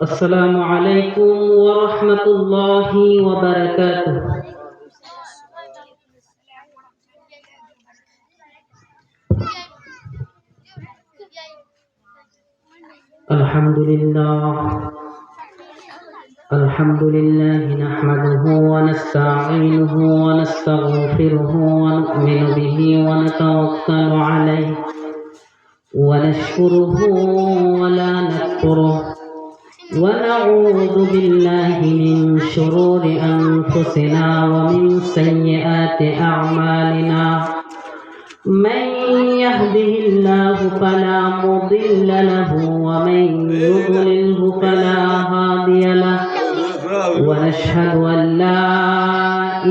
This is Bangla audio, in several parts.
السلام عليكم ورحمة الله وبركاته. الحمد لله نحمده ونستعينه ونستغفره ونؤمن به ونتوكل عليه ونشكره ولا نكفره ونعوذ بالله من شرور أنفسنا ومن سيئات أعمالنا. من يهده الله فلا مضل له ومن يضلله فلا هادي له، ونشهد أن لا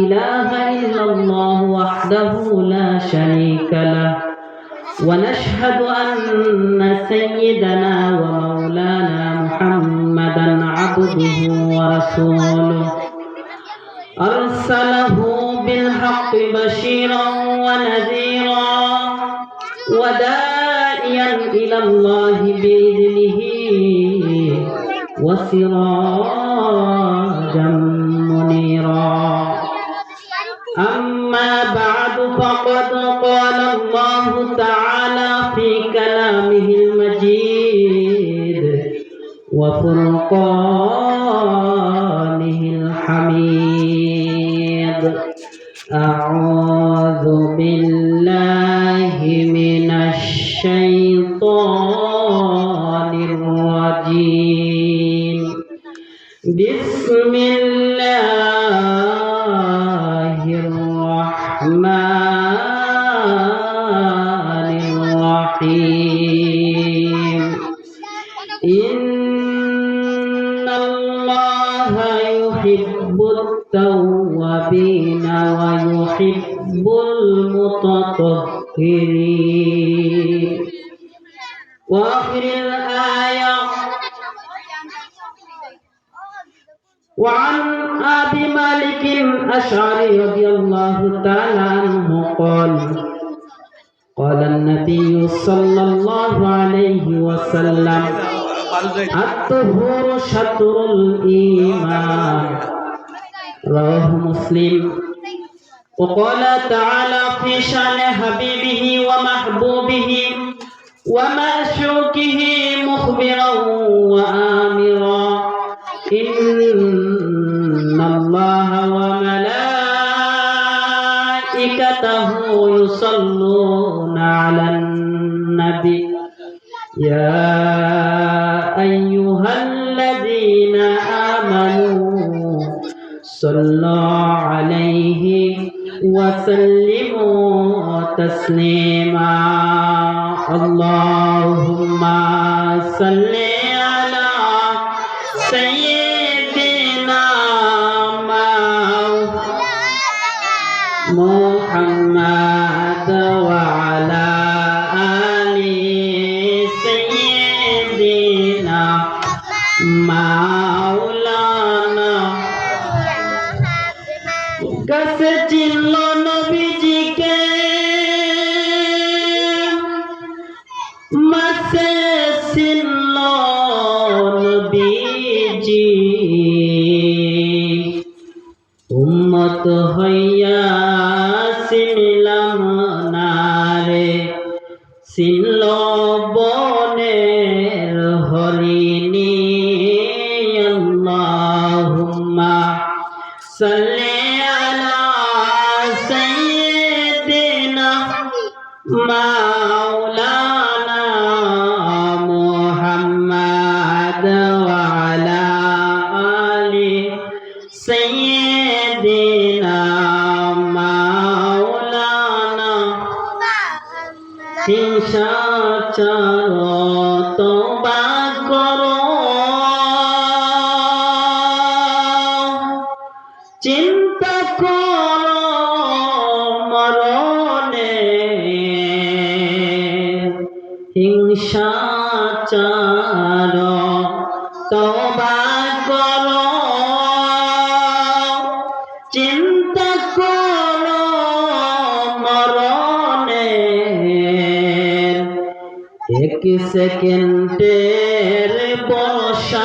إله إلا الله وحده لا شريك له، ونشهد أن سيدنا ومولانا محمدا عبده ورسوله، أرسله بالحق بشيرا ونذيرا وداعيا إلى الله بإذنه وسراجا منيرا. أما بعد فقد قال الله تعالى في كلامه المجيد وفرقانه الحميد: أعوذ بالله من الشيطان الرجيم. بسم الله الرحمن الرحيم. إن الله يحب التوابين ويحب المتطهرين. وآخر الآية: وعن أبي مالك الأشعري رضي الله تعالى عنه قال: قال النبي صلى الله عليه وسلم: الطهور شطر الإيمان. رواه مسلم. وقال تعالى في شأن حبيبه ومحبوبه ومعشوقه مخبرا وآمرا: إن الله وملائكته يصلون على النبي يا أيها الذين آمنوا صلوا عليه وسلموا تسليما. اللهم صل على سيدنا محمد وعلى آل سيدنا মাওলানা। কাছে চিনল নবীজিকে, মাসে চিনল নবীজি, উম্মত হইয়া চিনলাম না রে, চিনল বনের হরিণী। আল্লাহুম্মা সাল্লি আলা সাইয়্যিদিনা মাওলানা মুহাম্মদ ওয়া আলা আলি সাইয়্যিদিনা মাওলানা। হিংসা ছাড়ো, তওবা করো, চিন্তা করো মরণে। হিংসা ছাড়ো, তওবা করো, চিন্তা করো মরণে। এক সেকেন্ডের বর্ষা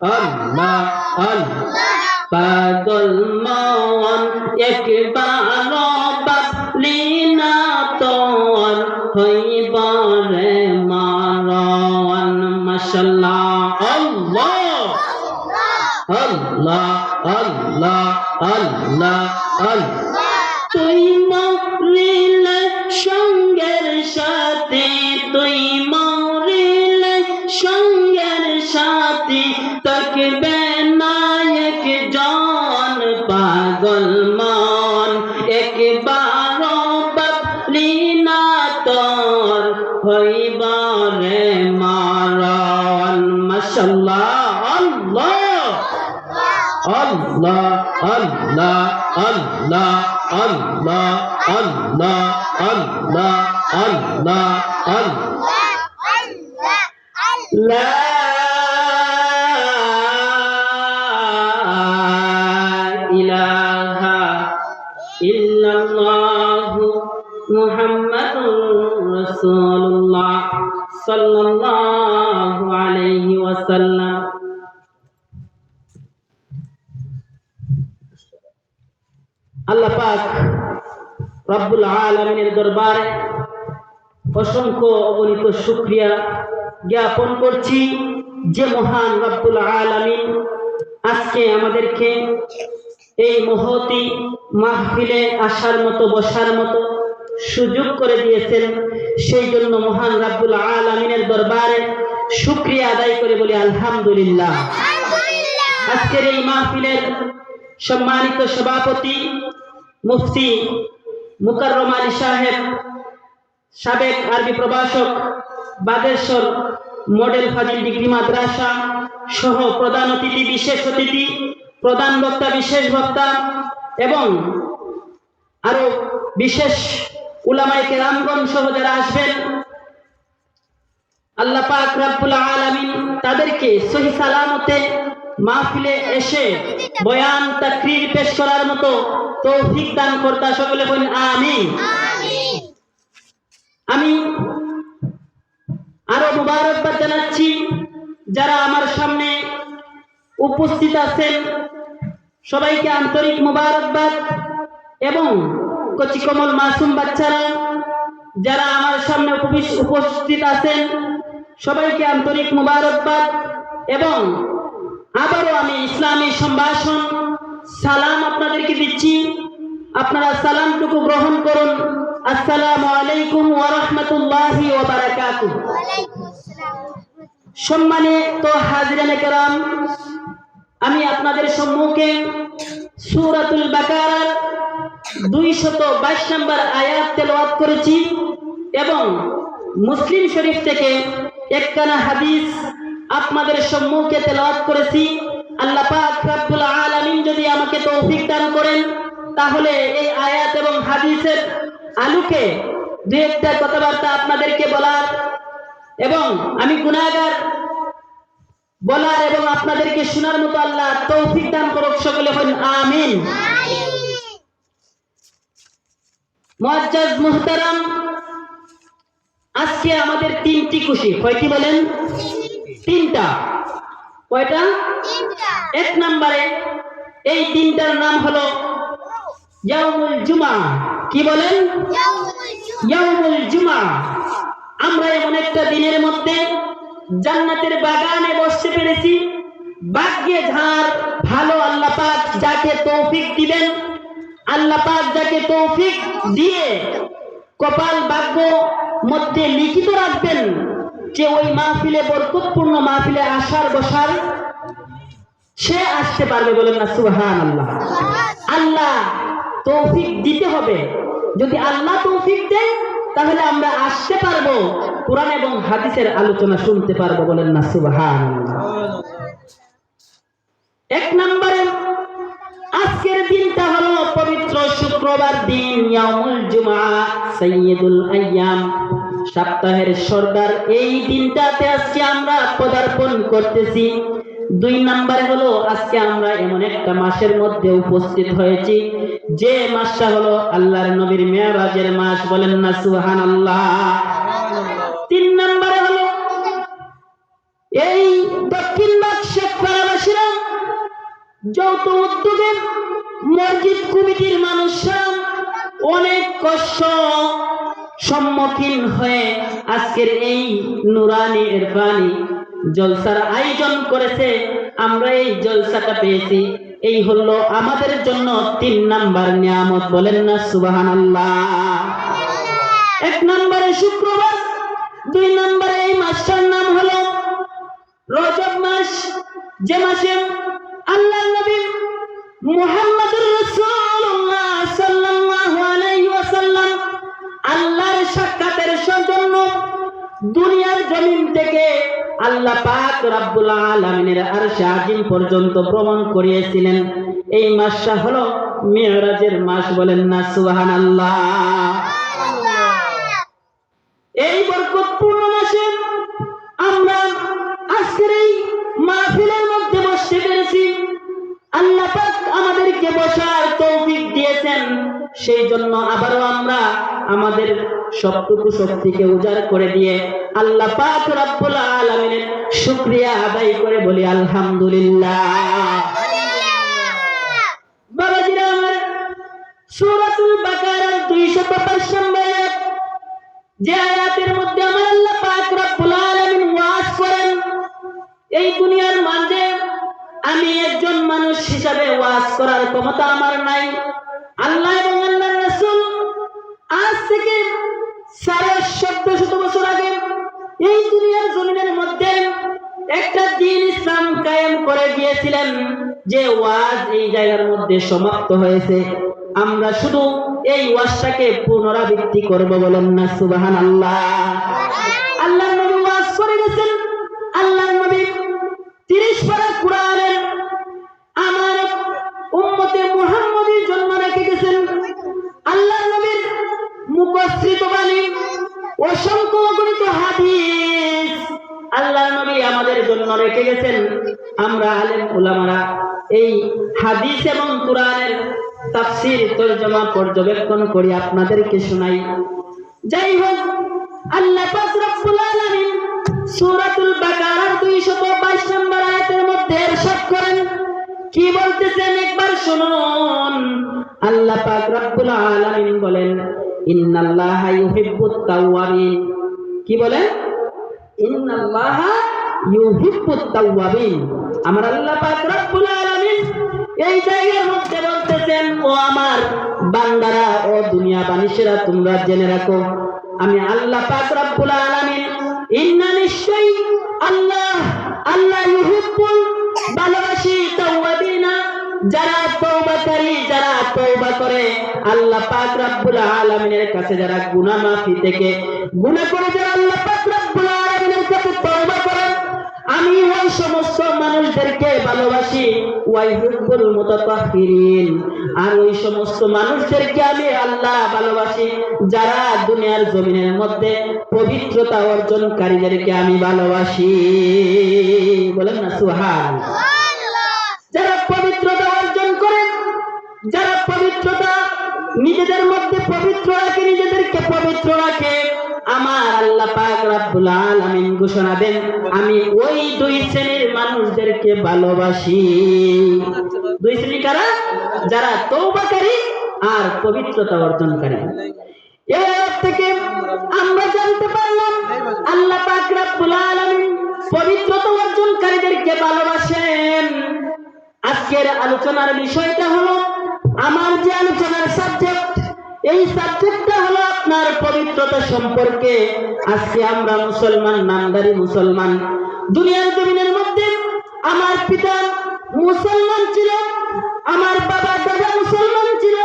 আল্লাহ আল্লাহ পাগল মন একবার বাবলি না তোর হইব রে মারণ মাশাআল্লাহ আল্লাহ আল্লাহ আল্লাহ আল্লাহ আল্লাহ তুই মরিলে সঙ্গের সাথে তুই মরিলে সঙ্গের সাথে তাকবে না একজন পাগল মন একবার বাবলি না তোর হইব রে মারণ মাশাআল্লাহ আল্লাহ আল্লাহ আল্লাহ আল্লাহ আল্লাহ আল্লাহ আল্লাহ আল্লাহ আল্লাহ লা ইলাহা ইল্লাল্লাহ মুহাম্মাদুর রাসূলুল্লাহ সাল্লাল্লাহু আলাইহি ওয়াসাল্লাম। আল্লাহ পাক রব্বুল আলামিনের দরবারে অসংখ্য অগণিত শুকরিয়া জ্ঞাপন করছি যে মহান রব্বুল আলামিন আজকে আমাদেরকে এই মহতি মাহফিলে আসার মতো বসার মতো সুযোগ করে দিয়েছেন। সেই জন্য মহান রব্বুল আলামিনের দরবারে শুকরিয়া আদায় করে বলি আলহামদুলিল্লাহ। আজকের এই মাহফিলের সম্মানিত সভাপতি মুফতি মুকাররম আলী সাহেব, সাবেক আরবি প্রভাষক, বাদেশ্বর মডেল ফাজিল ডিগ্রি মাদ্রাসা সহ প্রধান অতিথি, বিশেষ অতিথি, প্রধান বক্তা, বিশেষ বক্তা এবং আরো বিশেষ উলামায়ে কেরামগণ সহ যারা আসবেন, আল্লাহ পাক রব্বুল আলামিন তাদেরকে সহি সালামতে মাহফিলে এসে বয়ান তাকরীর পেশ করার মতো তৌফিক দান করতা। সকলে বলেন আমিন। আমি আরো মুবারকবাদ জানাচ্ছি যারা আমার সামনে উপস্থিত আছেন, সবাইকে আন্তরিক মুবারকবাদ। এবং কচি কমল মাসুম বাচ্চারা যারা আমার সামনে উপস্থিত আছেন, সবাইকে আন্তরিক মুবারকবাদ। এবং আবারও আমি ইসলামী সম্ভাষণ সালাম আপনাদেরকে দিচ্ছি, আপনারা সালামটুকু গ্রহণ করুন। আসসালামু আলাইকুম ওয়া রাহমাতুল্লাহি ওয়া বারাকাতুহু। সম্মানিত হাজিরানে কেরাম, আমি আপনাদের সম্মুখে সূরাতুল বাকারার 222 নম্বর আয়াত তেলাওয়াত করেছি এবং মুসলিম শরীফ থেকে একখানা হাদিস আপনাদের সম্মুখে তেলাওয়াত করেছি। আল্লাহ পাক রব্বুল আলামিন যদি আমাকে তৌফিক দান করেন তাহলে এই আয়াত এবং হাদিসের আলোকে দুই একটা কথাবার্তা আপনাদেরকে বলার এবং আমি গুনাহগার বলার এবং আপনাদেরকে শোনার মতো আল্লাহ তৌফিক দান করুক। সকলে বলেন আমিন। মুআজ্জাজ মুহতারাম, আজকে আমাদের তিনটি খুশি। কয়টি বলেন? তিনটা। কয়টা? এক নম্বরে এই তিনটার নাম হলো ইয়াউমুল জুমা। কি বলেন? ইয়াউমুল জুমা। আমরা এমন একটা দিনের মধ্যে জান্নাতের বাগানে বসতে পেরেছি। ভাগ্যে যার ভালো, আল্লাহ পাক যাকে তৌফিক দিবেন, আল্লাহ পাক যাকে তৌফিক দিয়ে কপাল ভাগ্য মধ্যে লিখিত রাখবেন যে ওই মাহফিলে, বরকতপূর্ণ মাহফিলে আসার বসার, সে আসতে পারবে। বলেন না সুবহানাল্লাহ। আল্লাহ তৌফিক দিতে হবে। যদি আল্লাহ তৌফিক দেন তাহলে আমরা আসতে পারবো, কোরআন এবং হাদিসের আলোচনা শুনতে পারবো। বলেন না সুবহানাল্লাহ। এক নম্বরে আজকের দিনটা হলো পবিত্র শুক্রবার দিন, ইয়াউমুল জুমআ, সাইয়্যিদুল আইয়াম, সপ্তাহের সর্দার। এই দিনটাতে আজকে আমরা পদার্পণ করতেছি। দুই নম্বরে হলো আজকে আমরা এমন একটা মাসের মধ্যে উপস্থিত হয়েছি যে মাসটা হলো আল্লাহর নবীর মেরাজের মাস। বলেন না সুবহানাল্লাহ। তিন নম্বরে হলো এই দক্ষিণবাগ শেখ যৌথ উদ্যোগে মসজিদ কমিটির মানুষরা অনেক কষ্ট সম্মুখীন হয়ে আজকের এই নুরানি ইরফানি জলসার আয়োজন করেছে। আমরা এই জলসাটা পেয়েছি, এই হলো আমাদের জন্য 3 নাম্বার নিয়ামত। বলেন না সুবহানাল্লাহ। 1 নম্বরে শুক্রবার, 2 নম্বরে এই মাসটার নাম হলো রজব মাস, যে মাসে আল্লাহর নবী মুহাম্মদুর রাসূলুল্লাহ সাল্লাল্লাহু আলাইহি ওয়াসাল্লাম আল্লাহর সাক্ষাতের জন্য দুনিয়ার জমিন থেকে আল্লাহ পাক রব্বুল আলামিনের আরশে আজিম পর্যন্ত ভ্রমণ করিয়েছিলেন। এই মাসটা হলো মিরাজের মাস। বলেন না সুবহানাল্লাহ। এই বরকতপূর্ণ মাসে আমরা আজকের এই মাহফিলের মধ্যে বসতে পেরেছি। আল্লাহ পাক আমাদেরকে বসার তৌফিক দিয়েছেন, সেই জন্য আবারও আমরা আমাদের সবটুকু শক্তিকে উজাড় করে দিয়ে আল্লাহ পাক রব্বুল আলামিনের শুকরিয়া আদায় করে বলি আলহামদুলিল্লাহ। বাবাজিরা আমার, সূরাতুল বাকারার 205 নম্বর আয়াত, যে আয়াতের মধ্যে আমার আল্লাহ পাক রব্বুল আলামিন ওয়াজ করেন, এই দুনিয়ার মাঝে আমি একজন মানুষ হিসাবে ওয়াজ করার ক্ষমতা আমার নাই। আল্লাহ এবং আল্লাহর রাসূল আজ থেকে 1450 বছর আগে এই দুনিয়ার জমিনের মধ্যে একটা দ্বীন ইসলাম কায়েম করে গিয়েছিলেন, যে ওয়াজ এই জায়গার মধ্যে সমাপ্ত হয়েছে। আমরা শুধু এই ওয়াজটাকে পুনরাবৃত্তি করব। বলেন না সুবহানাল্লাহ। আল্লাহর নবী ওয়াজ করে গেছেন, আল্লাহর নবী 30 পারা কোরআনের আমার উম্মতে মুহাম্মদীর জন্য রেখে গেছেন। আল্লাহর নবীর মুখস্থিত বাণী, অসংখ্য অগণিত হাদিস আল্লাহর নবী আমাদের জন্য রেখে গেছেন। আমরা আলেম উলামারা এই হাদিস এবং কোরআনের তাফসীর তরজমা পর্যবেক্ষণ করি, আপনাদেরকে শোনাই। যাই হোক, আল্লাহ পাক রব্বুল আলামিন সূরাতুল বাকারার 222 নম্বর আয়াতের মধ্যে ইরশাদ করেন, কি বলতেছেন একবার শুনুন। আল্লাহ পাক রব্বুল আলামিন বলেন, ইন্নাল্লাহা ইউহিব্বুত তাওয়াবিন। কি বলেন? ইন্নাল্লাহা ইউহিব্বুত তাওয়াবিন। আমার আল্লাহ পাক রব্বুল আলামিন এই জায়গার মধ্যে বলতেছেন, ও আমার বান্দারা, ও দুনিয়া বানিশেরা, তোমরা জেনে রাখো, আমি আল্লাহ পাক রব্বুল আলামিন ইন্না নিশ্চয়ই আল্লাহ ইউহিব্বুল ভালোবাসি তাওয়াবিনা, যারা তওবাকারী, যারা তওবা করে আল্লাহ পাক রব্বুল আলামিনের কাছে, যারা গুনাহ মাফি থেকে গুনাহ করে যারা আল্লাহ পাক রব্বুল আলামিনের কাছে তওবা করে, আমি ওই সমস্ত মানুষদেরকে ভালোবাসি। ওয়াইহুব্বুল মুতাতাহহিরিন, আর ওই সমস্ত মানুষদেরকে আমি আল্লাহ ভালোবাসি যারা দুনিয়ার জমিনের মধ্যে পবিত্রতা অর্জনকারীদেরকে আমি ভালোবাসি। বলেন না সুবহানাল্লাহ। যারা পবিত্রতা অর্জন করে, যারা পবিত্রতা নিজেদের মধ্যে পবিত্র রাখে, নিজেদেরকে পবিত্র রাখে, আমার আল্লাহ পাক রব্বুল আলামিন ঘোষণা দেন, আমি ওই 2 শ্রেণীর মানুষদেরকে ভালোবাসি। 2 শ্রেণী কারা? যারা তওবাকারী আর পবিত্রতা অর্জনকারী। এই আয়াত থেকে আমরা জানতে পারলাম আল্লাহ পাক রব্বুল আলামিন পবিত্রতা অর্জনকারীদেরকে ভালোবাসেন। আজকের আলোচনার বিষয়টা হলো, আমার যে আলোচনার সাবজেক্ট, এই সাবজেক্টটা হলো আপনার পবিত্রতা সম্পর্কে। আজকে আমরা মুসলমান, নামদারি মুসলমান, দুনিয়ার জমিনের মধ্যে আমার পিতা মুসলমান ছিল, আমার বাবা দাদা মুসলমান ছিল,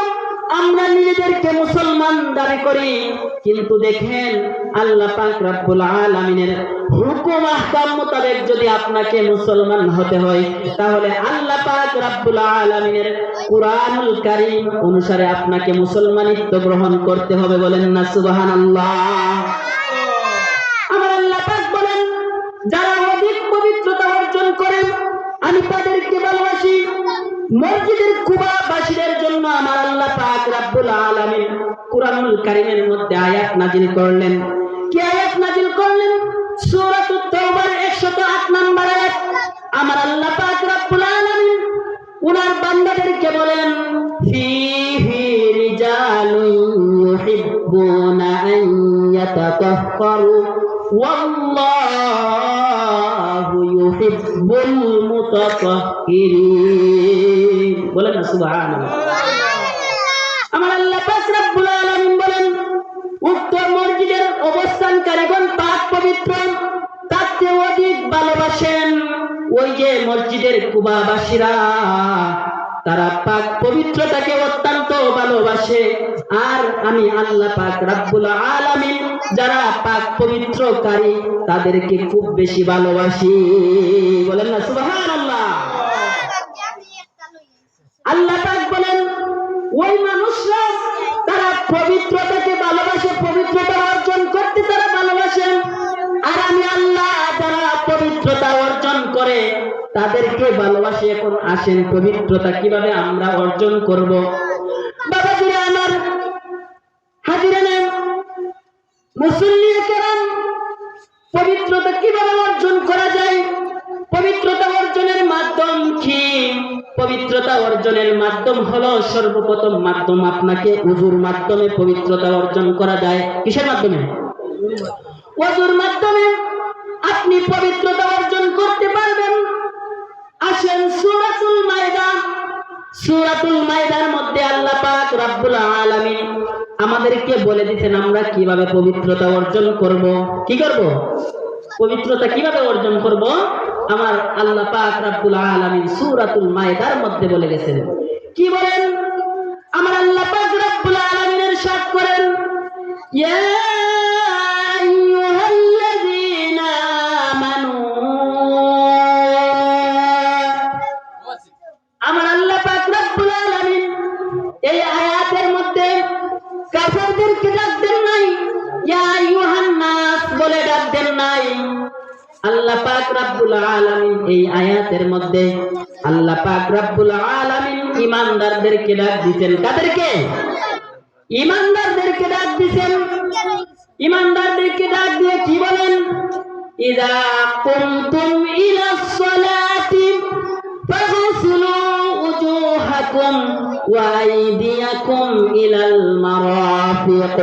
আমরা নিজেদেরকে মুসলমান দাবি করি, কিন্তু দেখেন আল্লাহ পাক রব্বুল আলামিনের হুকুম আহকাম মোতাবেক যদি আপনাকে মুসলমান হতে হয়, তাহলে আল্লাহ পাক রব্বুল আলামিনের কুরআনুল কারীম অনুসারে আপনাকে মুসলমানিত্ব গ্রহণ করতে হবে। বলেন না সুবহানাল্লাহ। আমার আল্লাহ পাক বলেন, যারা অধিক পবিত্রতা অর্জন করেন আমি তাদেরকে ভালোবাসি। মসজিদের কুবাবাসীদের জন্য আমার আল্লাহ পাক রব্বুল আলামিন কুরআনুল কারীমের মধ্যে আয়াত নাযিল করলেন। কি আয়াত নাযিল করলেন? সূরাতুত তাওবার 108 নম্বর আয়াত। আমার আল্লাহ পাক রব্বুল আলামিন উনার বান্দাদেরকে বলেন ফীহি রিজালুন ইউহিব্বুনা আন ইয়াতাতাহহারু ওয়াল্লাহু ইউহিব্বুল মুতাতাহহিরিন। বলেন না সুবহানাল্লাহ। আমার আল্লাহ পাক রব্বুল আলামিন বলেন উক্ত মসজিদের অবস্থানকারীগণ পাক পবিত্র, তার চেয়ে অধিক ভালোবাসেন ওই যে মসজিদের কুবাবাসীরা, তারা পাক পবিত্রতাকে অত্যন্ত ভালোবাসে। আর আমি আল্লাহ পাক রব্বুল আলামিন যারা পাক পবিত্রকারী তাদেরকে খুব বেশি ভালোবাসি। বলেন না সুবহানাল্লাহ। আল্লাহ পাক বলেন ওই মানুষরা তারা পবিত্রতাকে ভালোবাসে, পবিত্রতা অর্জন করতে তারা ভালোবাসেন। আর আমি আল্লাহ যারা পবিত্রতা অর্জন করে তাদেরকে ভালোবাসে। এখন আসেন পবিত্রতা কিভাবে আমরা অর্জন করব। বাবাজিরা আমার, হাজিরানে মুসল্লিয়ে কেরাম, পবিত্রতা কিভাবে অর্জন করা যায়? পবিত্রতা অর্জনের মাধ্যম কি? পবিত্রতা অর্জনের মাধ্যম হলো সর্বপ্রথম মাধ্যম আপনাকে ওযুর মাধ্যমে পবিত্রতা অর্জন করা যায়। কিসের মাধ্যমে? ওযুর মাধ্যমে আপনি পবিত্রতা অর্জন করতে পারবেন। আসেন সূরাতুল মাইদা, সূরাতুল মাইদার মধ্যে আল্লাহ পাক রব্বুল আলামিন আমাদেরকে বলে দিয়েছেন আমরা কিভাবে পবিত্রতা অর্জন করব। কি করব? পবিত্রতা কিভাবে অর্জন করব আমার আল্লাহ পাক রব্বুল আলামিন সূরাতুল মাইদার মধ্যে বলে গেছেন। কি বলেন? আমার আল্লাহ পাক রব্বুল আলামিন ইরশাদ করেন ইয়া আইয়ুহাল্লাযীনা আমানু। আমার আল্লাহ পাক রব্বুল আলামিন এই আয়াতের মধ্যে কাফেরদেরকে ডাক দেন নাই, ইয়া আইয়ুহান নাস বলে ডাক দেন নাই। আল্লাহ পাক রব্বুল আলামিন এই আয়াতের মধ্যে আল্লাহ পাক রব্বুল আলামিন ঈমানদারদেরকে ডাক দিবেন। কাদেরকে? ঈমানদারদেরকে ডাক দিবেন। ঈমানদারদেরকে ডাক দিয়ে কি বলেন? ইযা কুমতুম ইলাস সালাতি ফাগসিলু উজুহাকুম ওয়া আইদিয়াকুম ইলাল মারাফিক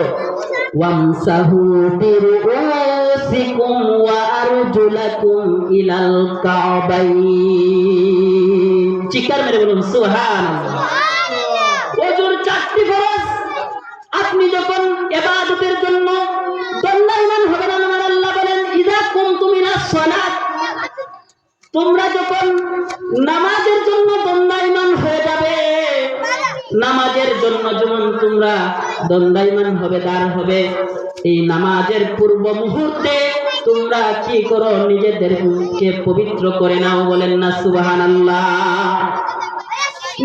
ওয়ামসাহু বিরুসিকুম ওয়া আরজুলাকুম ইলাল কাবাইন। চিৎকার মেরে বলুন সুবহানাল্লাহ। ওযুর চারটি ফরজ। আপনি যখন ইবাদতের জন্য দণ্ডায়মান হবেন, আমার আল্লাহ বলেন ইযা কুমতুম ইলাস সালাত, তোমরা যখন নামাজের জন্য দণ্ডায়মান হয়ে যাবে, নামাজের জন্য যখন তোমরা দণ্ডায়মান হবে, দাঁড় হবে, এই নামাজের পূর্ব মুহূর্তে তোমরা কি করো? নিজেদেরকে পবিত্র করে নাও। বলেন না সুবহানাল্লাহ।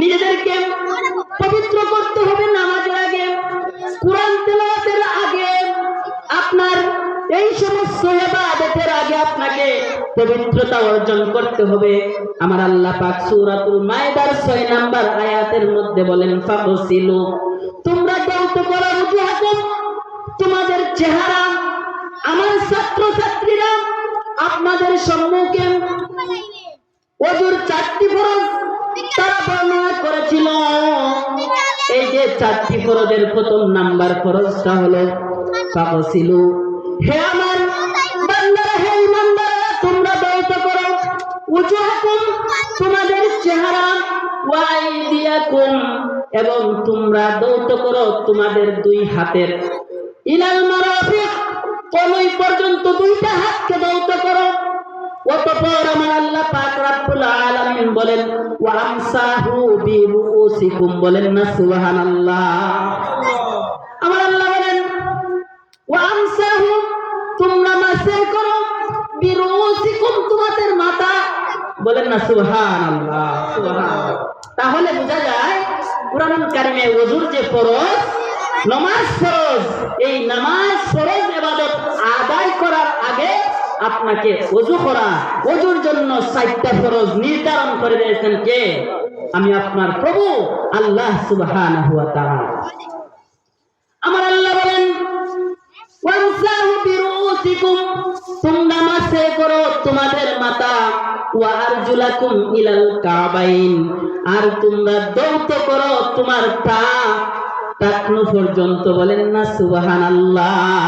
নিজেদেরকে পবিত্র করতে হবে নামাজের আগে, কুরআন তেলাওয়াতের আগে, আপনার এই সমস্ত ইবাদতের আগে আপনাকে পবিত্রতা অর্জন করতে হবে। আমার আল্লাহ পাক সূরাতুল মাইদার 6 নম্বর আয়াতের মধ্যে বলেন ফাগসিলু, তোমরা ধৌত করো উজুহাকুম, তোমাদের চেহারা। আমার ছাত্র ছাত্রীরা আপনাদের সম্মুখে ওযুর চারটি ফরজ তারা বর্ণনা করেছিল। এই যে চারটি ফরজের প্রথম নাম্বার ফরজটা হলো ফাগসিলু। হে আমার বান্দারা, হে ঈমানদাররা, তোমরা ধৌত করো উজুহাকুম, তোমাদের চেহারা, ওয়া আইদিয়াকুম, এবং তোমরা ধৌত করো তোমাদের দুই হাতের, ইলাল মারাফিক, কনুই পর্যন্ত দুইটা হাতকে ধৌত করো। অতঃপর আমার আল্লাহ পাক রব্বুল আলামিন বলেন ওয়ামসাহু বিরুসিকুম। বলেন না সুবহানাল্লাহ। আমার আল্লাহ বলেন ওয়ামসাহু, তোমরা মাসে করো, বিরুসিকুম, তোমাদের মাথা। বলেন না সুবহানাল্লাহ, সুবহানাল্লাহ। তাহলে বোঝা যায় কুরআনুল কারীমে ওযুর যে ফরজ, নামাজ ফরজ, এই নামাজ ফরজ ইবাদত আদায় করার আগে আপনাকে ওযু করা, ওযুর জন্য 4টা ফরজ নির্ধারণ করে দিয়েছেন কে? আমি আপনার প্রভু আল্লাহ সুবহানাহু ওয়া তাআলা। আমার আল্লাহ বলেন ওয়ামসাহু বিরুসিকুম রুউসিকুম, তোমরা মাসে করো তোমাদের মাথা, ওয়া আরজুলাকুম ইলাল কাবাইন, আর তোমরা দৌত করো তোমার পা টাকনু পর্যন্ত। বলেন না সুবহানাল্লাহ।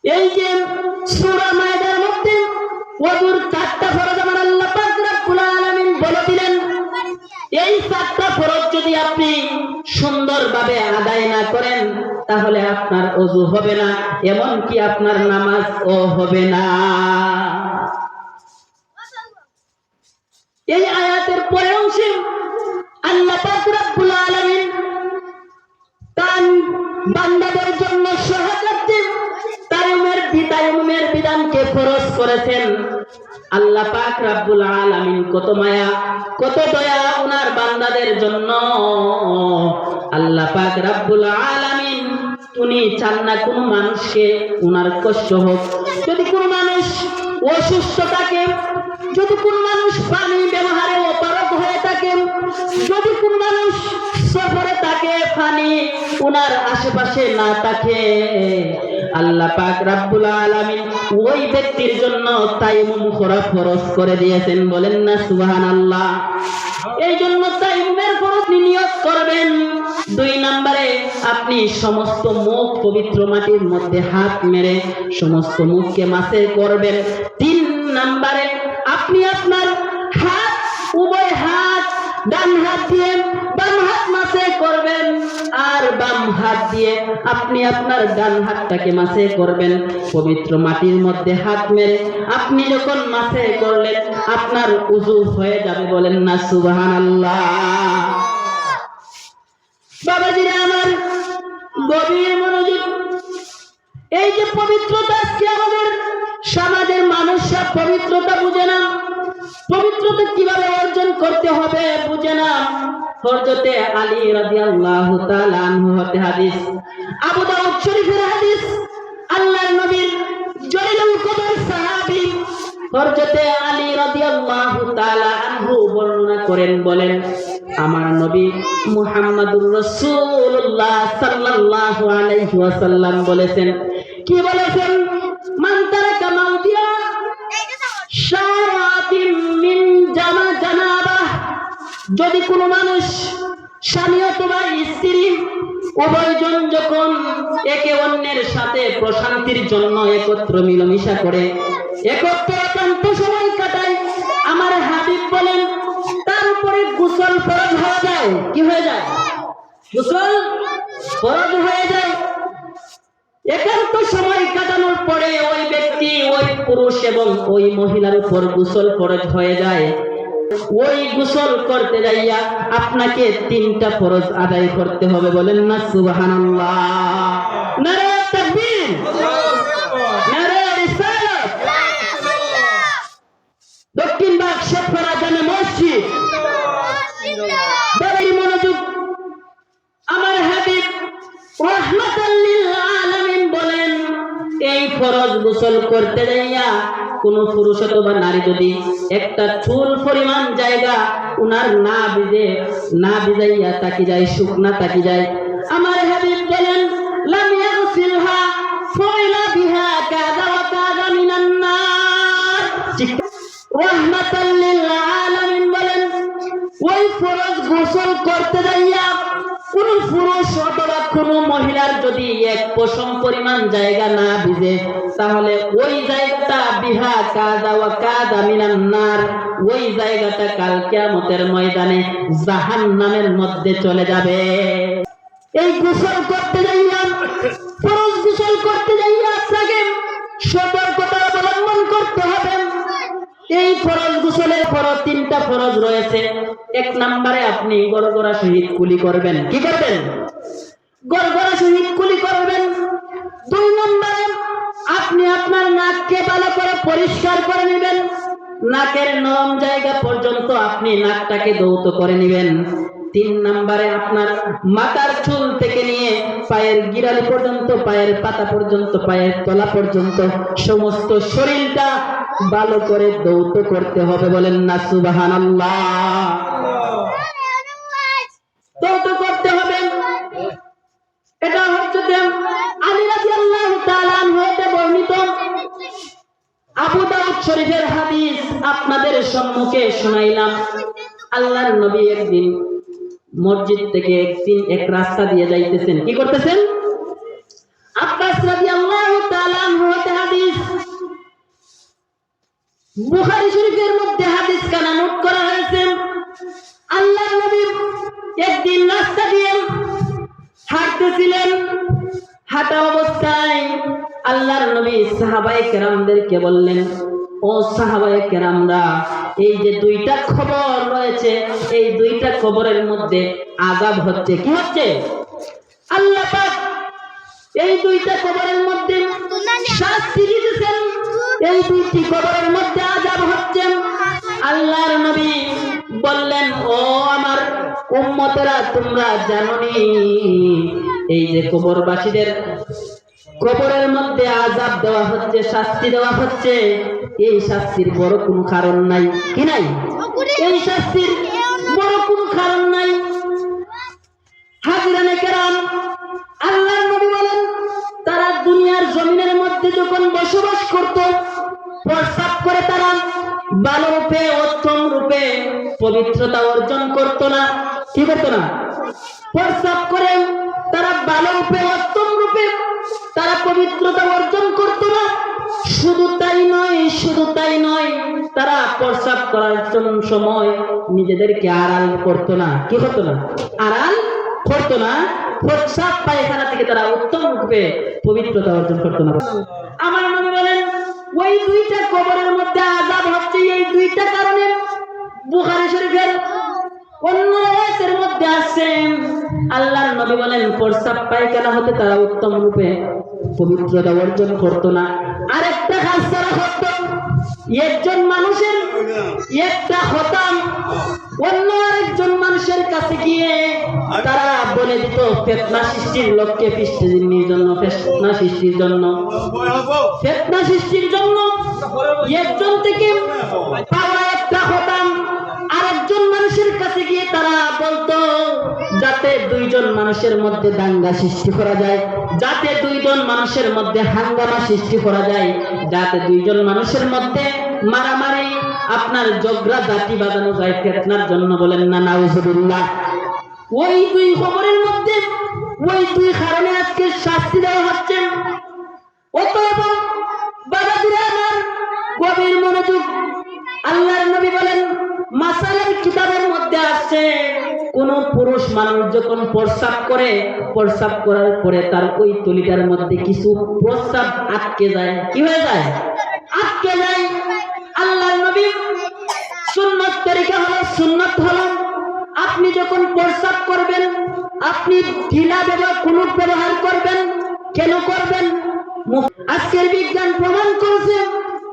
এই যে সূরা মায়েদার মধ্যে ওযুর 4টা ফরজ আমার আল্লাহ পাক রব্বুল আলামিন বলে দিলেন। এই 4টা ফরজ যদি আপনি সুন্দরভাবে আদায় না করেন তাহলে আপনার ওযু হবে না, এমনকি আপনার নামাজও হবে না। এই আয়াতের পরের অংশে আল্লাহ পাক রব্বুল আলামিন তার বান্দাদের জন্য সহজাতে তায়াম্মুমের বিধানকে ফরজ করেছেন। আল্লাহ পাক রব্বুল আলামিন কত মায়া কত দয়া ওনার বান্দাদের জন্য। আল্লাহ পাক রব্বুল আলামিন উনি চান না কোনো মানুষকে ওনার কষ্ট হোক। যদি কোনো মানুষ অসুস্থ থাকে, যদি কোনো মানুষ পানি ব্যবহারে অপারগ হয়ে থাকে, যদি কোনো মানুষ সফরে থাকে, পানি ওনার আশেপাশে না থাকে, আল্লাহ পাক রব্বুল আলামিন ওই ব্যক্তির জন্য তায়াম্মুম করা ফরজ করে দিয়েছেন। বলেন না সুবহানাল্লাহ। এই জন্য তায়াম্মুমের ফরজ নিয়ত করবেন। 2 নম্বরে আপনি সমস্ত মুখ পবিত্র মাটির মধ্যে হাত মেরে সমস্ত মুখকে মাসে করবেন। 3 নম্বরে আপনি আপনার হাত, উভয় হাত, ডান হাত দিয়ে বাম হাত মাসে করবেন, আর বাম হাত দিয়ে আপনি আপনার ডান হাতটাকে মাসে করবেন। পবিত্র মাটির মধ্যে হাত মেরে আপনি যখন মাসে করলেন আপনার উযু হয়ে যাবে। বলেন না সুবহানাল্লাহ। বাবাজিরা আমার, গভীর মনোযোগ। এই যে পবিত্রতা, আজকে আমাদের সমাজের মানুষরা পবিত্রতা বুঝে না। পবিত্রতা কিভাবে অর্জন করতে হবে বুঝে না। হযরতে আলী রাদিয়াল্লাহু তাআলা আনহু হতে হাদিস, আবু দাউদ শরীফের হাদিস, আল্লাহর নবীর জলিলুল কদর সাহাবী হযরতে আলী রাদিয়াল্লাহু তাআলা আনহু বর্ণনা করেন, বলেন আমার নবী মুহাম্মদুর রাসূলুল্লাহ সাল্লাল্লাহু আলাইহি ওয়াসাল্লাম বলেছেন। কি বলেছেন? মান তারাকা মাউদিয়া শারাতিন মিন জানাবা, যদি কোনো মানুষ স্বামী অথবা স্ত্রী উভয়জন যখন একে অন্যের সাথে প্রশান্তির জন্য একত্র মিলমিশা করে, একত্র একান্ত সময় কাটায়, আমার হাবিব বলেন তার উপরে গোসল ফরজ হয়ে যায়। কি হয়ে যায়? গোসল ফরজ হয়ে যায়। একান্ত সময় কাটানোর পরে ওই ব্যক্তি, ওই পুরুষ এবং ওই মহিলার উপর গোসল ফরজ হয়ে যায়। ওই গোসল করতে যাইয়া আপনাকে 3টা ফরজ আদায় করতে হবে। বলেন না সুবহানাল্লাহ। নারে তাকবীর, নারে রিসালাত। দক্ষিণ বাগ শেখপাড়া জামে মসজিদ। বড় মনোযোগ। আমার হাবিব রাহমাতাল লিল আলামিন বলেন, এই ফরজ গোসল করতে যাইয়া কোন পুরুষ অথবা নারী যদি একটা চুল পরিমাণ জায়গা উনার না ভিজাইয়া তাকি যায়, শুকনা তাকি যায়, আমার হাবিব বলেন লাম ইয়াগসিলহা ফাইলা বিহা কাযা ওয়া কাযা মিনান নার। রাহমাতাল লিল আলামিন বলেন, ওই ফরজ গোসল করতে যাইয়া কোন পুরুষ অথবা কোন মহিলার যদি 1 পশম পরিমাণ জায়গা না ভিজে, তাহলে ওই জায়গাটা বিহা কাযা ওয়া কাযা মিনান নার, ওই জায়গাটা কাল কিয়ামতের ময়দানে জাহান্নামের মধ্যে চলে যাবে। এই গোসল করতে যাইয়া, ফরজ গোসল করতে যাইয়া আপনাকে সতর্কতা অবলম্বন করতে হবে। এই ফরজ গোসলের ফরজ 3টা ফরজ রয়েছে। 1 নম্বরে আপনি গড়গড়া সহিত কুলি করবেন। কি করবেন? গড়গড়া সহিত কুলি করবেন। 2 নম্বরে আপনি আপনার নাককে ভালো করে পরিষ্কার করে নেবেন। নাকের নরম জায়গা পর্যন্ত আপনি নাকটাকে ধৌত করে নেবেন। 3 নম্বরে আপনার মাথার চুল থেকে নিয়ে পায়ের গিরালি পর্যন্ত, পায়ের পাতা পর্যন্ত, পায়ের তলা পর্যন্ত সমস্ত শরীরটা ভালো করে ধৌত করতে হবে। বলেন না সুবহানাল্লাহ। ধৌত করতে হবে। এটা হচ্ছে আলী রাদিয়াল্লাহু তাআলা আনহু হতে সম্মুখে শোনাইলাম। আল্লাহর নবী একদিন মসজিদ থেকে এক রাস্তা দিয়ে যাইতেছেন, কি করতেছেন? আব্বাস রাদিয়াল্লাহু তাআলা আনহু হতে হাদিস, বুখারী শরীফের মধ্যে হাদিস কানা নোট করা হয়েছে। আল্লাহর নবী একদিন রাস্তা দিয়ে হাঁটতেছিলেন। হাঁটা অবস্থায় আল্লাহর নবী সাহাবায়ে কেরামদেরকে বললেন, ও সাহাবায়ে কেরামরা, এই যে দুইটা খবর রয়েছে, এই দুইটা খবরের মধ্যে আযাব হচ্ছে। কি হচ্ছে? আল্লাহ পাক এই দুইটা খবরের মধ্যে শাস্তি দিতেছেন, এই দুইটি খবরের মধ্যে আযাব হচ্ছে। আল্লাহর নবী বললেন, ও আমার উম্মতেরা, তোমরা জানোনি এই যে কবরবাসীদের কবরের মধ্যে আযাব দেওয়া হচ্ছে, শাস্তি দেওয়া হচ্ছে, এই শাস্তির বড় কোনো কারণ নাই। কি নাই? এই শাস্তির বড় কোনো কারণ নাই। হাজিরানে কেরাম, আল্লাহর নবী বলেন, তারা দুনিয়ার জমিনের মধ্যে যখন বসবাস করত, প্রস্রাব করে তারা ভালো রূপে উত্তম রূপে পবিত্রতা অর্জন করত না। কি করত না? প্রস্রাব করে তারা ভালো রূপে উত্তম রূপে তারা পবিত্রতা অর্জন করত না। শুধু তাই নয়, তারা প্রস্রাব করার সময় নিজেদেরকে আড়াল করত না। কি করতো না? আড়াল করতো না। প্রস্রাব পায়খানা থেকে তারা উত্তম রূপে পবিত্রতা অর্জন করতো না। আমার নবী বলেন, ওই দুইটা কবরের মধ্যে আযাব হচ্ছে এই দুইটা কারণে। বুখারী শরীফের অন্য আয়াতের মধ্যে আছে, আল্লাহর নবী বলেন, প্রস্রাব পায়খানা হতে তারা উত্তম রূপে পবিত্রতা অর্জন করতো না। আরেকটা কাজ তারা করত, একজন মানুষের একটা খতম অন্য আরেকজন মানুষের কাছে গিয়ে তারা বলে দিত ফিতনা সৃষ্টির লক্ষ্যে, ফিতনা সৃষ্টির জন্য একজন থেকে পাওয়া একটা খতম আরেকজন মানুষের কাছে গিয়ে তারা বলতো, যাতে দুইজন মানুষের মধ্যে দাঙ্গা সৃষ্টি করা যায়, যাতে দুইজন মানুষের মধ্যে হাঙ্গামা সৃষ্টি করা যায়, যাতে দুইজন মানুষের মধ্যে মারামারি আপনার ঝগড়া জাতি বাজানো যায় ফিতনার জন্য। বলেন না নাউজুবিল্লাহ। ওই দুই খবরের মধ্যে ওই দুই কারণে আজকে শাস্তি দেওয়া হচ্ছে। অতএব বাবাজিরা আমার, গভীর মনোযোগ। আল্লাহর নবী বলেন, মাসালের কিতাবের মধ্যে আসছে, কোন পুরুষ মানুষ যখন প্রস্রাব করে, প্রস্রাব করার পরে তার ওই তলিটার মধ্যে কিছু প্রস্রাব আটকে যায়। কি হয়ে যায়? আটকে যায়। আল্লাহর নবী সুন্নত তরিকা হলো, সুন্নত হলো আপনি যখন প্রস্রাব করবেন, আপনি ঢিলা কুলুপ ব্যবহার করবেন। কেন করবেন? আজকের বিজ্ঞান প্রমাণ করেছে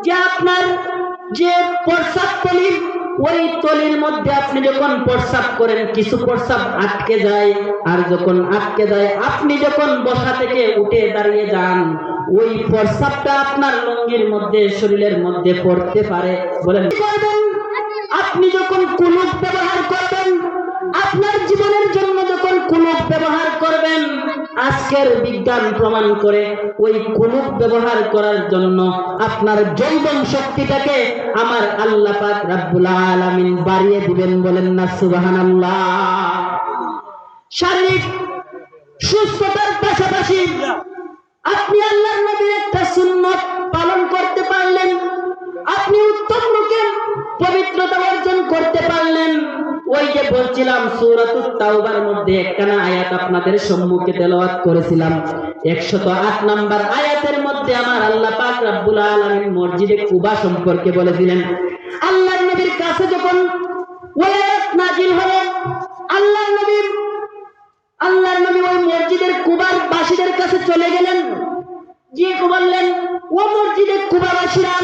যে আপনার যে প্রস্রাব তলি, ওই তলির মধ্যে আপনি যখন প্রস্রাব করেন কিছু প্রস্রাব আটকে যায়, আর যখন আটকে যায় আপনি যখন বসা থেকে উঠে দাঁড়িয়ে যান, ওই প্রস্রাবটা আপনার লুঙ্গির মধ্যে, শরীরের মধ্যে পড়তে পারে। বলেন, আপনি যখন কুলুপ ব্যবহার করবেন, আপনার জীবনের জন্য যখন কুলুপ ব্যবহার করবেন, আজকের বিজ্ঞান প্রমাণ করে ওই কুলুপ ব্যবহার করার জন্য আপনার যৌবন শক্তিটাকে আমার আল্লাহ পাক রব্বুল আলামিন বাড়িয়ে দিবেন। বলেন না সুবহানাল্লাহ। শারীরিক সুস্থতার পাশাপাশি আপনি আল্লাহর নবীর একটা সুন্নত পালন করতে পারলেন, আপনি উত্তম রূপে পবিত্রতা অর্জন করতে পারলেন। ওই যে বলছিলাম সূরাতুত তাওবার মধ্যে একখানা আয়াত আপনাদের সম্মুখে তেলাওয়াত করেছিলাম, 108 নম্বর আয়াতের মধ্যে আমার আল্লাহ পাক রব্বুল আলামিন মসজিদে কুবা সম্পর্কে বলেছিলেন। আল্লাহর নবীর কাছে যখন ওই আয়াত নাযিল হলো, আল্লাহর নবী ওই মসজিদের কুবার বাসীদের কাছে চলে গেলেন, গিয়ে বললেন, ও মসজিদের কুবাবাসীরা,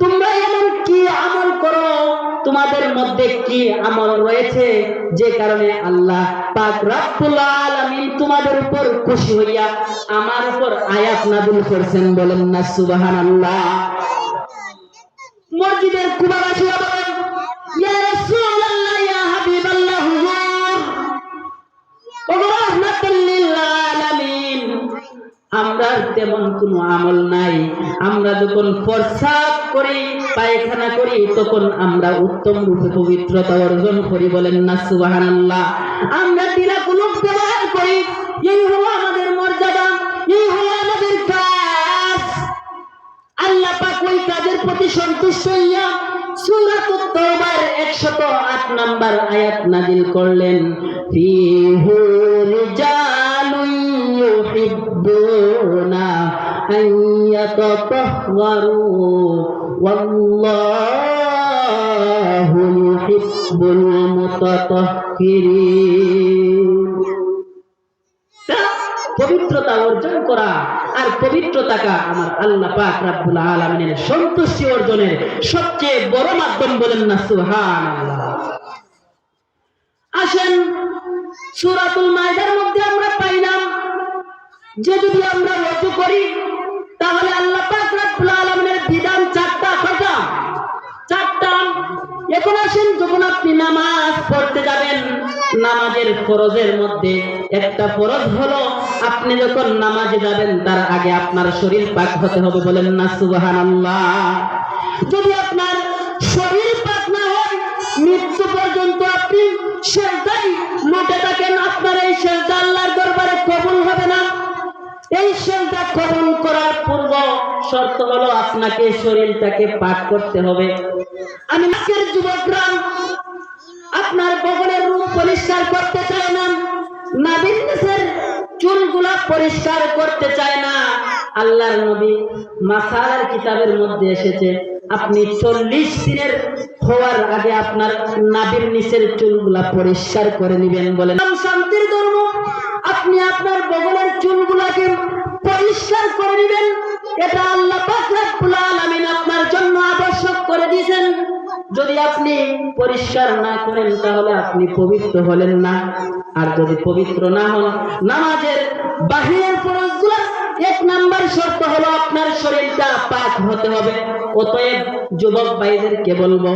তোমরা এমন কি আমল করো, তোমাদের মধ্যে কি আমল রয়েছে যে কারণে আল্লাহ পাক রব্বুল আলামিন তোমাদের উপর খুশি হইয়া আমার উপর আয়াত নাযিল করেছেন। বলেন না সুবহানাল্লাহ। মসজিদের কুবাবাসীরা বলেন, ইয়া রাসূলুল্লাহ, ইয়া হাবিবাল্লাহ, হুজুর, ওয়া রাহমাতুল লিল আলামিন, আমরা তেমন কোনো আমল নাই। আমরা যখন প্রস্রাব করি, পায়খানা করি, তখন আমরা উত্তম রূপে পবিত্রতা অর্জন করি, বলেন না সুবহানাল্লাহ। আমরা তিলাকুলুক ব্যবহার করি, এই হলো আমাদের মর্যাদা, এই হলো আমাদের কাজ। আল্লাহ পাক ওই কাজের প্রতি সন্তুষ্ট হইয়া সূরাতুত তাওবার 108 নম্বর আয়াত নাযিল করলেন, ফীহি রিজালুন ইউহিব্বুনা আন ইয়াতাতাহহারু ওয়াল্লাহু ইউহিব্বুল মুতাতাহহিরিন। পবিত্রতা অর্জন করা আর পবিত্রতাকে আমার আল্লাহ পাক রব্বুল আলামিনের সন্তুষ্টি অর্জনের সবচেয়ে বড় মাধ্যম, বলেন না সুবহানাল্লাহ। আসেন সূরাতুল মাইদার মধ্যে আমরা পাইলাম যে যদি আমরা ওযু করি তাহলে আল্লাহ পাক রব্বুল আলামিনের বিধান চারটা। কয়টা? চারটা। এখন আসেন যখন আপনি নামাজ পড়তে যাবেন, নামাজের ফরজের মধ্যে একটা ফরজ হলো আপনি যখন নামাজে যাবেন তার আগে আপনার শরীর পাক হতে হবে, বলেন না সুবহানাল্লাহ। যদি আপনার শরীর পাক না হয়, মৃত্যু পর্যন্ত আপনি সিজদায় লুটে থাকেন, আপনার এই সিজদা আল্লাহর দরবারে কবুল হবে না। এই সিজদা কবুল করার পূর্ব শর্ত হলো আপনাকে শরীরটাকে পাক করতে হবে। আমি আজকের যুবকরা আপনার বগলের রূপ পরিষ্কার করতে চায় না, নাভির নিচের চুলগুলা পরিষ্কার করতে চায় না। আল্লাহর নবী মাসালার কিতাবের মধ্যে এসেছে আপনি 40 দিনের হওয়ার আগে আপনার নাভির নিচের চুলগুলা পরিষ্কার করে নেবেন, বলেন শান্তির ধর্ম। আপনি আপনার বগলের চুলগুলাকে পরিষ্কার করে নেবেন, এটা আল্লাহ পাক রব্বুল আলামিন আপনার জন্য আবশ্যক করে দিয়েছেন। যদি আপনি পরিষ্কার না করেন তাহলে আপনি পবিত্র হলেন না। আর যদি পবিত্র না হন, নামাজের বাহিরের ফরজগুলো 1 নাম্বার শর্ত হলো আপনার শরীরটা পাক হতে হবে। অতএব যুবক ভাইদেরকে বলবো,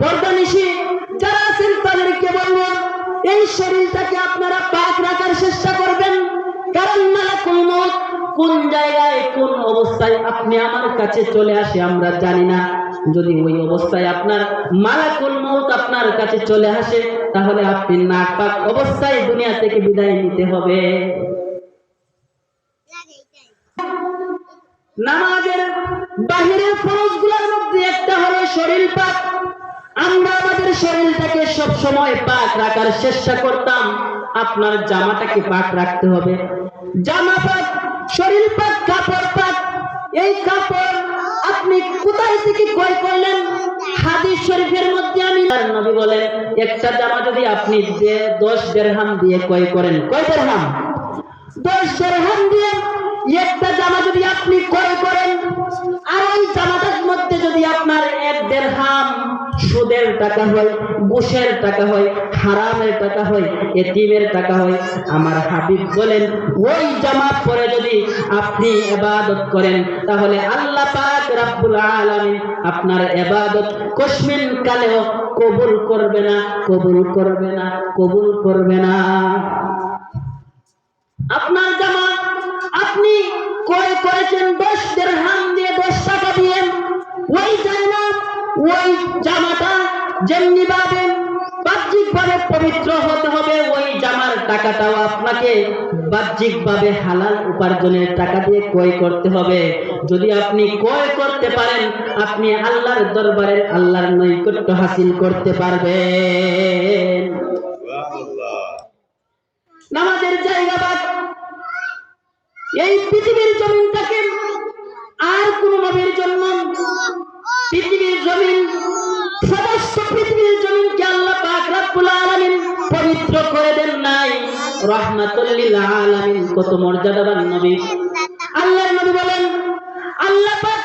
পর্দানিশী যারা আছেন তাদেরকে বলবো, এই শরীরটাকে আপনারা পাক রাখার চেষ্টা করবেন। কারণ মালাকুল মউত কোন জায়গায় কোন অবস্থায় আপনি আমার কাছে চলে আসে আমরা জানি না। যদি ওই অবস্থায় আপনার মালাকুল মউত আপনার কাছে চলে আসে তাহলে আপনি নাপাক অবস্থায় দুনিয়া থেকে বিদায় নিতে হবে। নামাজের বাহিরের ফরজগুলোর মধ্যে একটা হলো শরীর পাক। আমরা আমাদের শরীরটাকে সব সময় পাক রাখার চেষ্টা করতাম। আপনার জামাটাকে পাক রাখতে হবে, জামা পাক, শরীর পাক, কাপড় পাক। এই কাপড় আপনি কোথায় থেকে ক্রয় করলেন? হাদিস শরীফের মধ্যে আমি নবী বলেন, একটা জামা যদি আপনি 10 দিরহাম দিয়ে ক্রয় করেন, কয় দিরহাম? 10 দিরহাম দিয়ে একটা জামা যদি আপনি ক্রয় করেন, আর ওই জামাটার মধ্যে যদি আপনার 1 দিরহাম সুদের টাকা হয়, ঘুষের টাকা হয়, হারামের টাকা হয়, এতিমের টাকা হয়, আমার হাবিব বলেন ওই জামা পরে যদি আপনি ইবাদত করেন তাহলে আল্লাহ পাক রব্বুল আলামিন আপনার ইবাদত কসমিন কালেও কবুল করবে না, কবুল করবে না, কবুল করবে না। আপনার জামা আপনি ক্রয় করেছেন 10 দিরহাম দিয়ে, 10 টাকা দিয়ে, ওই জামা, ওই জামাটা যেমনি ভাবে বাহ্যিক ভাবে পবিত্র হতে হবে, ওই জামার টাকাটাও আপনাকে বাহ্যিক ভাবে হালাল উপার্জনের টাকা দিয়ে ক্রয় করতে হবে। যদি আপনি ক্রয় করতে পারেন আপনি আল্লাহর দরবারে আল্লাহর নৈকট্য হাসিল করতে পারবেন। নামাজের জায়গাবাদ এই পৃথিবীর জমিনটাকে আর কোন নবীর জন্য পৃথিবীর জমিন, সমস্ত পৃথিবীর জমিনকে আল্লাহ পাক রব্বুল আলামিন পবিত্র করে দেন নাই। রাহমাতুল লিল আলামিন, কত মর্যাদাবান নবী। আল্লাহর নবী বলেন আল্লাহ পাক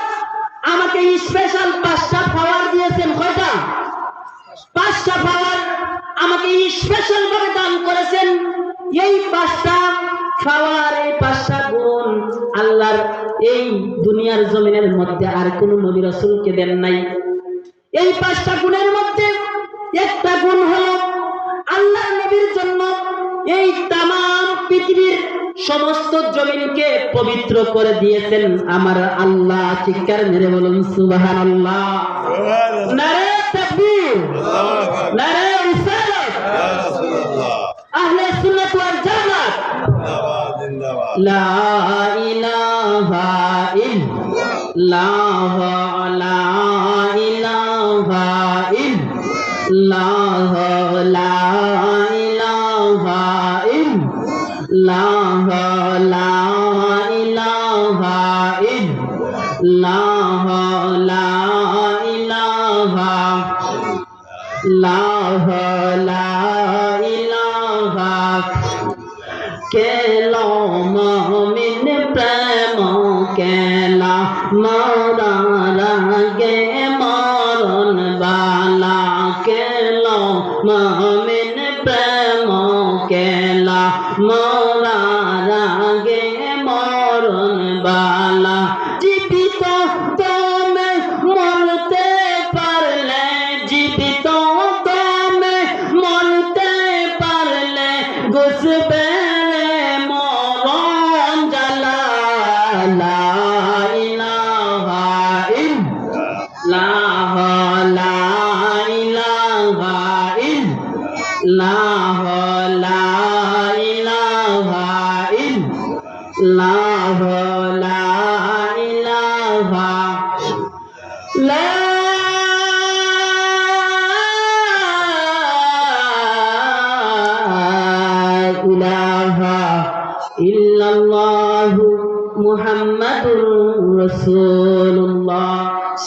আমাকে স্পেশাল 5টা পাওয়ার দিয়েছেন। কয়টা? 5টা পাওয়ার আমাকে স্পেশাল ভাবে দান করেছেন। এই 5টা পাওয়ার, এই 5টা গুণ আল্লাহর এই দুনিয়ার জমিনের মধ্যে আর কোন নবী রাসূলকে দেন নাই। এই 5টা গুণের মধ্যে একটা গুণ হলো আল্লাহর নবীর জন্য এই তামাম পৃথিবীর সমস্ত জমিনকে পবিত্র করে দিয়েছেন আমার আল্লাহ। চিৎকার মেরে বলুন সুবহানাল্লাহ। নারে তাকবীর, নারে রিসালাত, আহলে সুন্নাত ওয়াল জামাত। লা ইলাহা ইল্লাল্লাহ, লা ইলাহা ইল্লাল্লাহ, লা ইলাহা ইল্লাল্লাহ, লা ইলাহা ইল্লাল্লাহ, লা ইলাহা ইল্লাল্লাহ, লা ইলাহা। কেলো মুমিন প্রেম কেলা মরার গে মরণ বালা, কেলো মুমিন প্রেম কেলা মরার গে মরণ বালা। জীবিত তুমি মরতে পারলে, জীবিত তুমি মরতে পারলে ঘুষবে মরণ জ্বালা। লা ইলাহা ইল্লাল্লাহ, লা ইলাহা ইল্লাল্লাহ, লা ইলাহা ইল্লাল্লাহ, লা ইলাহা লা ইলাহা ইল্লাল্লাহ মুহাম্মাদুর রাসূলুল্লাহ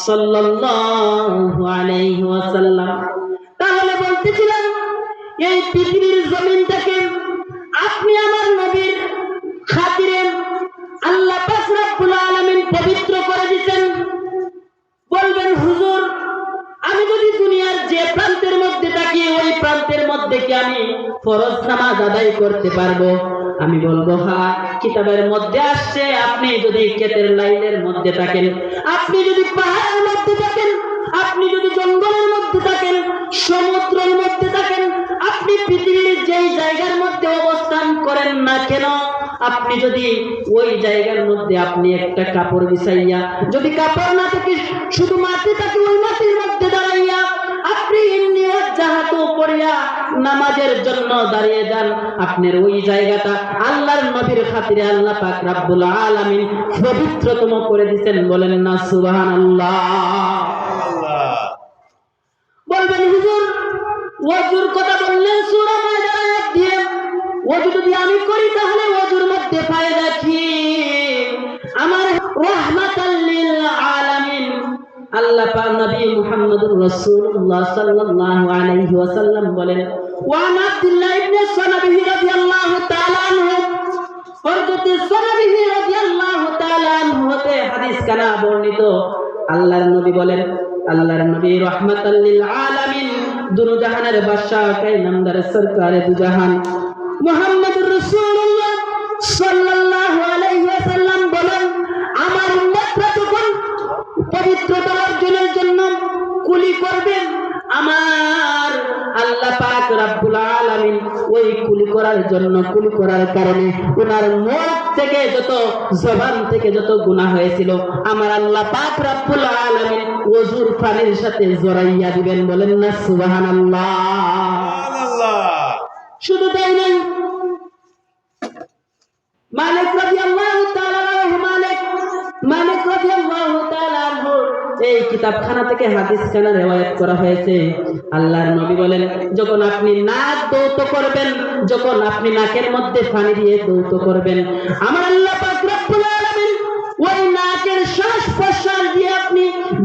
সাল্লাল্লাহু আলাইহি ওয়াসাল্লাম। তাহলে বলতেছিলাম এই পৃথিবীর জমিনটাকে আপনি আমার নবীর খাতিরে আল্লাহ পাক রব্বুল আলামিন পবিত্র করে দিয়েছেন। বলবেন হুজুর, আমি যদি দুনিয়ার যে প্রান্তের মধ্যে থাকি ওই প্রান্তের মধ্যে কি আমি ফরজ নামাজ আদায় করতে পারবো? আমি বলবো হ্যাঁ, কিতাবের মধ্যে আসছে আপনি যদি ক্ষেতের লাইনের মধ্যে থাকেন, আপনি যদি পাহাড়ের মধ্যে থাকেন, আপনি যদি জঙ্গলের মধ্যে থাকেন, সমুদ্রের মধ্যে থাকেন, আপনি পৃথিবীর যেই জায়গার মধ্যে অবস্থান করেন না কেন, আপনি যদি ওই জায়গার মধ্যে আপনি একটা কাপড় বিছাইয়া, যদি কাপড় না থাকে শুধু মাটি থাকে, ওই মাটির মধ্যে দাঁড়াইয়া আপনি জাহাতু করিয়া নামাজের জন্য দাঁড়িয়ে যান, আপনার ওই জায়গাটা আল্লাহর নবীর খাতিরে আল্লাহ পাক রব্বুল আলামিন পবিত্রতম করে দিবেন। বলেন না সুবহানাল্লাহ। বলবেন হুজুর, ওযুর কথা বললেন সূরা মায়দার আয়াত দিয়ে, ওযু যদি আমি করি তাহলে ওযুর মধ্যে ফায়দা কি? আমার রাহমাতাল লিল আলামিন আল্লাহ পাক নবী মুহাম্মদুর রাসূলুল্লাহ সাল্লাল্লাহু আলাইহি ওয়াসাল্লাম বলেন, ওয়া আব্দুল্লাহ ইবনে সালাবিহি রাদিয়াল্লাহু তাআলা আনহু, হযরত সালাবিহি রাদিয়াল্লাহু তাআলা আনহু হতে হাদিস কানা বর্ণিত। আল্লাহর নবী বলেন, আল্লাহর নবী রাহমাতাল লিল আলামিন, দুনো জাহানের বাদশা কায়নামদার সরকারে দু জাহান মুহাম্মদুর রাসূলুল্লাহ সাল্লাল্লাহু আলাইহি ওয়াসাল্লাম বলেন, আমার উম্মতরা যখন পবিত্রতা অর্জনের জন্য কুলি করবে, আমার আল্লাহ পাক রব্বুল আলামিন ওই কুলি করার জন্য, কুলি করার কারণে ওনার মুখ থেকে যত, জবান থেকে যত গুনাহ হয়েছিল, আমার আল্লাহ পাক রব্বুল আলামিন ওযুর পানির সাথে জড়াইয়া দিবেন। বলেন না সুবহানাল্লাহ। শুধু তাই নয়, মালিক রাদিয়াল্লাহু তাআলা আনহু, মালিক রাদিয়াল্লাহু তাআলা আনহু এই কিতাবখানা থেকে হাদিস খানা রিওয়ায়াত করা হয়েছে। আল্লাহর নবী বলেন, যখন আপনি নাক দৌত করবেন, যখন আপনি নাকের মধ্যে পানি দিয়ে দৌত করবেন, আমার আল্লাহ পাক রব্বুল আলামিন ওই নাকের শ্বাস প্রশ্বাস দিয়ে আপনি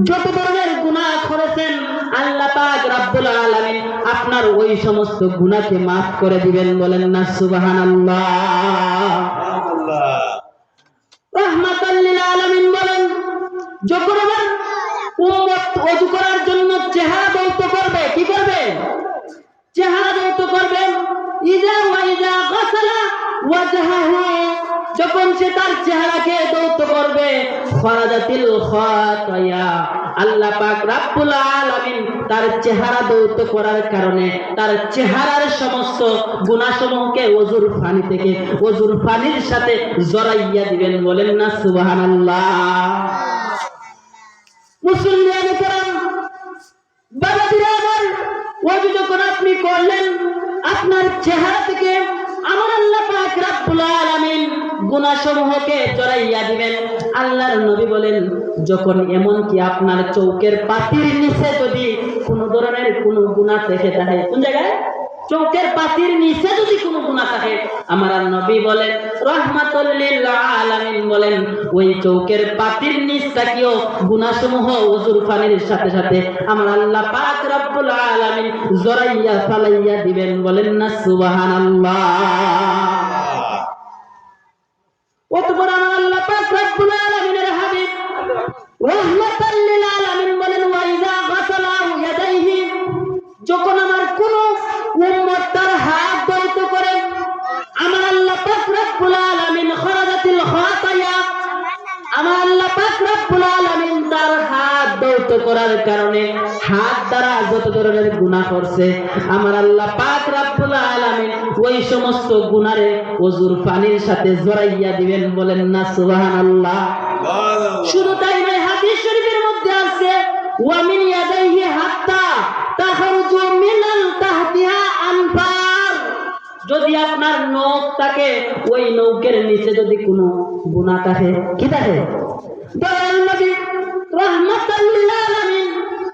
যত ধরনের গুনাহ করেছেন, আল্লাহ পাক রব্বুল আলামিন আপনার ওই সমস্ত গুনাহকে মাফ করে দিবেন। বলেন না সুবহানাল্লাহ। রাহমাতাল লিল আলামিন বলেন, যখন আমার উম্মত ওযু করার জন্য চেহারা দৌত করবে, কি করবে? চেহারা দৌত করবে। ইজা ওয়া ইজা গাসালা ওয়াজহাহু, যখন সে তার চেহারাকে দৌত করবে, ফারাদাতিল খাতায়া আল্লাহ পাক রব্বুল আলামিন তার চেহারা দৌত করার কারণে তার চেহারার সমস্ত গুনাহসমূহকে ওযুর পানি থেকে ওযুর পানির সাথে জড়াইয়া দিবেন, বলেন না সুবহানাল্লাহ। মুসলমান کرام, বাবাজিরা আমার, ওযু যখন আপনি করলেন আপনার চেহারা থেকে আমার আল্লাহ পাক রব্বুল আলামিন গুনাহসমূহকে জড়াইয়া দিবেন। আল্লাহর নবী বলেন, যখন এমন কি আপনার চৌকের পাতির নিচে যদি কোনো ধরনের কোনো গুনাহ থেকে থাকে, কোন জায়গায়? চৌকের পাতির নিচে যদি কোনো গুনাহ থাকে, আমার নবী বলেন রাহমাতুল লিল আলামিন বলেন ওই চৌকের পাতির নিচ থেকেও গুনাহসমূহ ওযুর পানির সাথে সাথে আমার আল্লাহ পাক রব্বুল আলামিন জড়াইয়া ফালাইয়া দিবেন, বলেন না সুবহানাল্লাহ। অতঃপর আমার আল্লাহ পাক রব্বুল আলামিনের হাবিব রাহমাতুল লিল আলামিন বলেন ওয়া ইযা গাসালা ইয়াদাইহি, যখন আমার কোন উম্মত তার হাত ধৌত করে আমার আল্লাহ পাক রব্বুল আলামিন খরাজাতিল খাতায়া, আমার আল্লাহ পাক রব্বুল আলামিন তার হাত ধৌত করার কারণে হাত দ্বারা যত ধরনের গুনাহ করছে আমার আল্লাহ পাক রব্বুল আলামিন ওই সমস্ত গুনাহে ওযুর পানির সাথে জড়াইয়া দিবেন, বলেন না সুবহানাল্লাহ। শুধু তাই নয়, হাদিস শরীফের মধ্যে আছে ওয়া মিন ইয়াদাইহি হাত্তা তাখরুজু মিনাল তাহতিহা আনফার, যদি আপনার নখ থাকে ওই নখের নিচে যদি কোনো গুনাহ থাকে, কি থাকে? দয়াল নবী রাহমাতুল লিল আলামিন,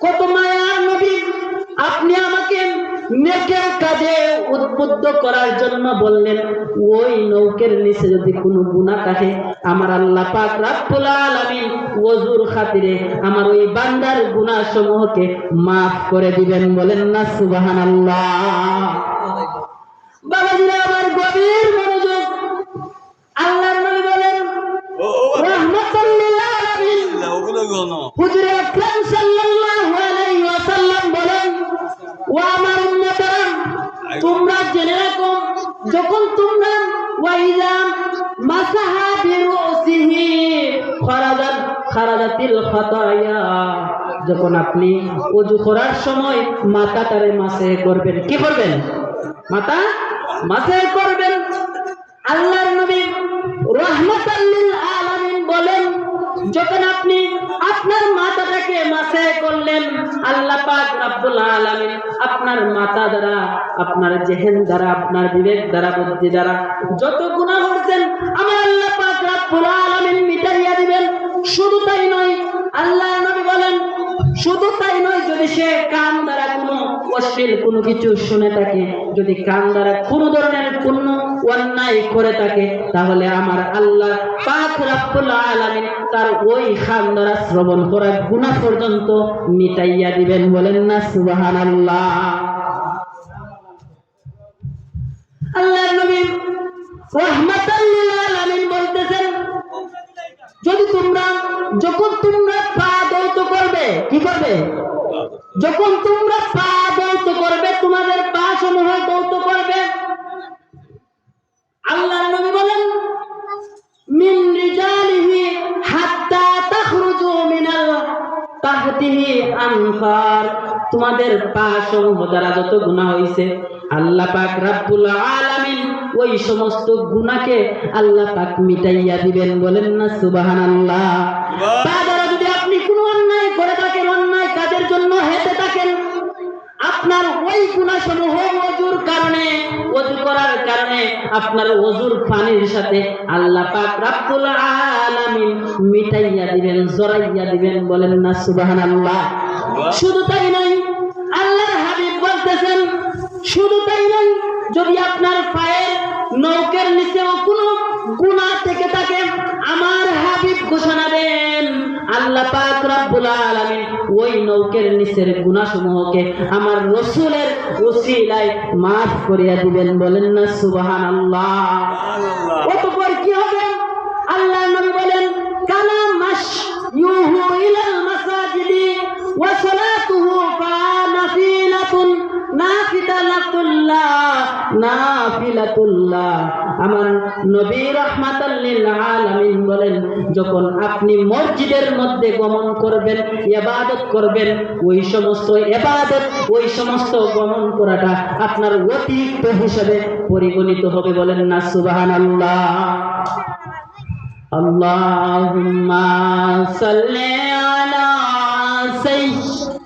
কত মায়ার নবী, আপনি আমাকে নেকের কাজে উদ্বুদ্ধ করার জন্য বললেন, ওই নৌকের নিচে যদি কোনো গুনাহ থাকে আমার আল্লাহ পাক রব্বুল আলামিন ওযুর খাতিরে আমার ওই বান্দার গুনাহ সমূহকে maaf করে দিবেন, বলেন না সুবহানাল্লাহ। বাবাজিরা আমার, গভীর মনোযোগ। আল্লাহর নবী বলেন রাহমাতুল লিল আলামিন হুজুর আকরাম সাল্লাল্লাহু আলাইহি ওয়াসাল্লাম বলেন, ও আমার উম্মতরা, তোমরা জেনে রাখো, যখন তোমরা ওয়াইজা মাসাহা বিরুসিহি খারাজাতিল খাতায়া, যখন আপনি ওযু করার সময় মাথাটারে মাসে করবেন, কি করবেন? মাথা মাসে করবেন। আল্লাহর নবী রাহমাতুল লিল আলামিন বলেন, যখন আপনি আপনার মাথাটাকে মাসে করলেন আল্লাহ পাক রব্বুল আলামিন আপনার মাথা দ্বারা, আপনার জেহেন দ্বারা, আপনার বিবেক দ্বারা, বুদ্ধি দ্বারা যত গুনাহ করছেন আমার আল্লাহ পাক রব্বুল আলামিন মিটাইয়া দিবেন। শুধু তাই নয়, আল্লাহর নবী বলেন, শুধু তাই নয়, যদি সে কান দ্বারা কোনো অশ্লীল কোনো কিছু শুনে থাকে, যদি কান দ্বারা কোনো ধরনের কোনো অন্যায় করে থাকে, তাহলে আমার আল্লাহ পাক রব্বুল আলামিন তার ওই কান দ্বারা শ্রবণ করা গুনাহ পর্যন্ত মিটাইয়া দিবেন, বলেন না সুবহানাল্লাহ। আল্লাহর নবী রাহমাতুল লিল আলামিন বলতেছেন, যখন তোমরা পা ধৌত করবে, কি করবে? যখন তোমরা পা ধৌত করবে, তোমাদের পা সমূহ ধৌত করবে, আল্লাহর নবী বলেন মিন রিজালিহি হাত্তা তাখরুজু মিনাল তাহতিহি আনফার, তোমাদের পা সমূহ দ্বারা যত গুনাহ হইছে আল্লাহ পাক রব্বুল আলামিন ওই সমস্ত গুনাহকে আল্লাহ পাক মিটাইয়া দিবেন, বলেন না সুবহানাল্লাহ। পা দ্বারা যদি আপনি কোনো অন্যায় করে থাকেন, অন্যায় কাজের জন্য হেঁটে থাকেন, আপনার ওই গুনাহ সমূহ ওযুর কারণে, ওযু করার কারণে আপনার ওযুর পানির সাথে আল্লাহ পাক রব্বুল আলামিন মিটাইয়া দিবেন, জড়াইয়া দিবেন, বলেন না সুবহানাল্লাহ। শুধু তাই নয়, আল্লাহর হাবিব বলতেছেন, শুধু তাই নয়, যদি আপনার পায়ের নৌকের নিচেও কোনো গুনাহ থেকে থাকে আমার হাবিব ঘোষণা দেন আল্লাহ পাক রব্বুল আলামিন ওই নৌকের নিচের গুনাহসমূহকে আমার রাসূলের ওসিলায় maaf করিয়া দিবেন, বলেন না সুবহানাল্লাহ। অতঃপর কি হবে? আল্লাহর নবী বলেন, কানা মাশয়ুহু ইলাল মাসাজিদি ওয়া সালাতুহু নাফিলাতুন নাফিলাতুল্লাহ নাফিলাতুল্লাহ। আমার নবী রাহমাতাল লিল আলামিন বলেন, যখন আপনি মসজিদের মধ্যে গমন করবেন, ইবাদত করবেন, ওই সমস্ত ইবাদত, ওই সমস্ত গমন করাটা আপনার অতিরিক্ত হিসেবে পরিগণিত হবে। বলেন না সুবহানাল্লাহ। আল্লাহুম্মা সাল্লি আলা সাইয়্যিদিনা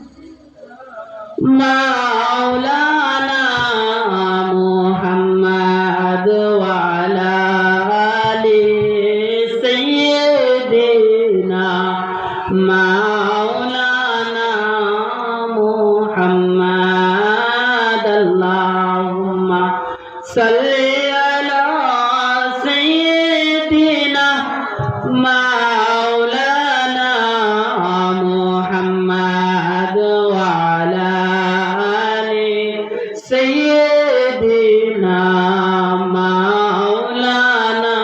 মাওলানা মুহাম্মদ ওয়া আলা আলি সাইয়্যিদিনা মাওলানা মুহাম্মদ। আল্লাহুম্মা সাল্লি আলা সাইয়্যিদিনা মাওলানা মুহাম্মদ ওয়া আলা আলি সাইয়্যিদিনা মাওলানা।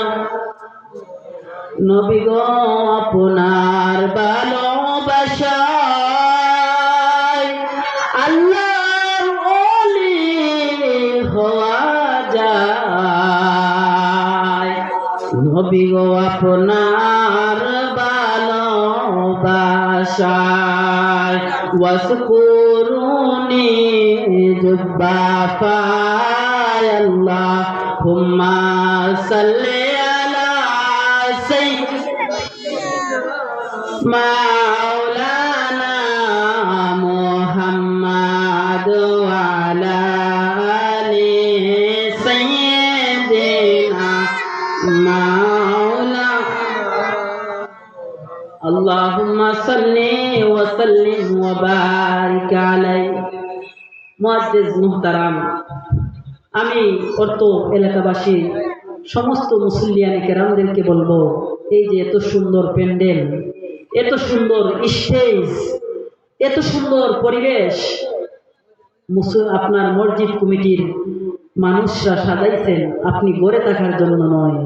নবী গো, আপনার ভালোবাসায় আল্লাহর ওলি হওয়া যায়। নবী গো, আপনার ভালোবাসায় ওয়াসকুরুনি জুব্বাফায়। আল্লাহুম্মা সাল্লি আলা সাইয়্যিদিনা মাওলানা মুহাম্মদ ওয়া আলা আলি সাইয়্যিদিনা মাওলানা। আল্লাহুম্মা সাল্লি ওয়া সাল্লিম ওয়া বারিক আলাইহি। মুআজ্জিজ মুহতারাম, আমি অর্থ এলাকাবাসী সমস্ত মুসল্লিয়ানে কেরামদেরকে বলবো, এই যে এত সুন্দর প্যান্ডেল, এত সুন্দর স্টেজ, এত সুন্দর পরিবেশ আপনার মসজিদ কমিটির মানুষরা সাজাইছেন, আপনি গড়ে থাকার জন্য নয়।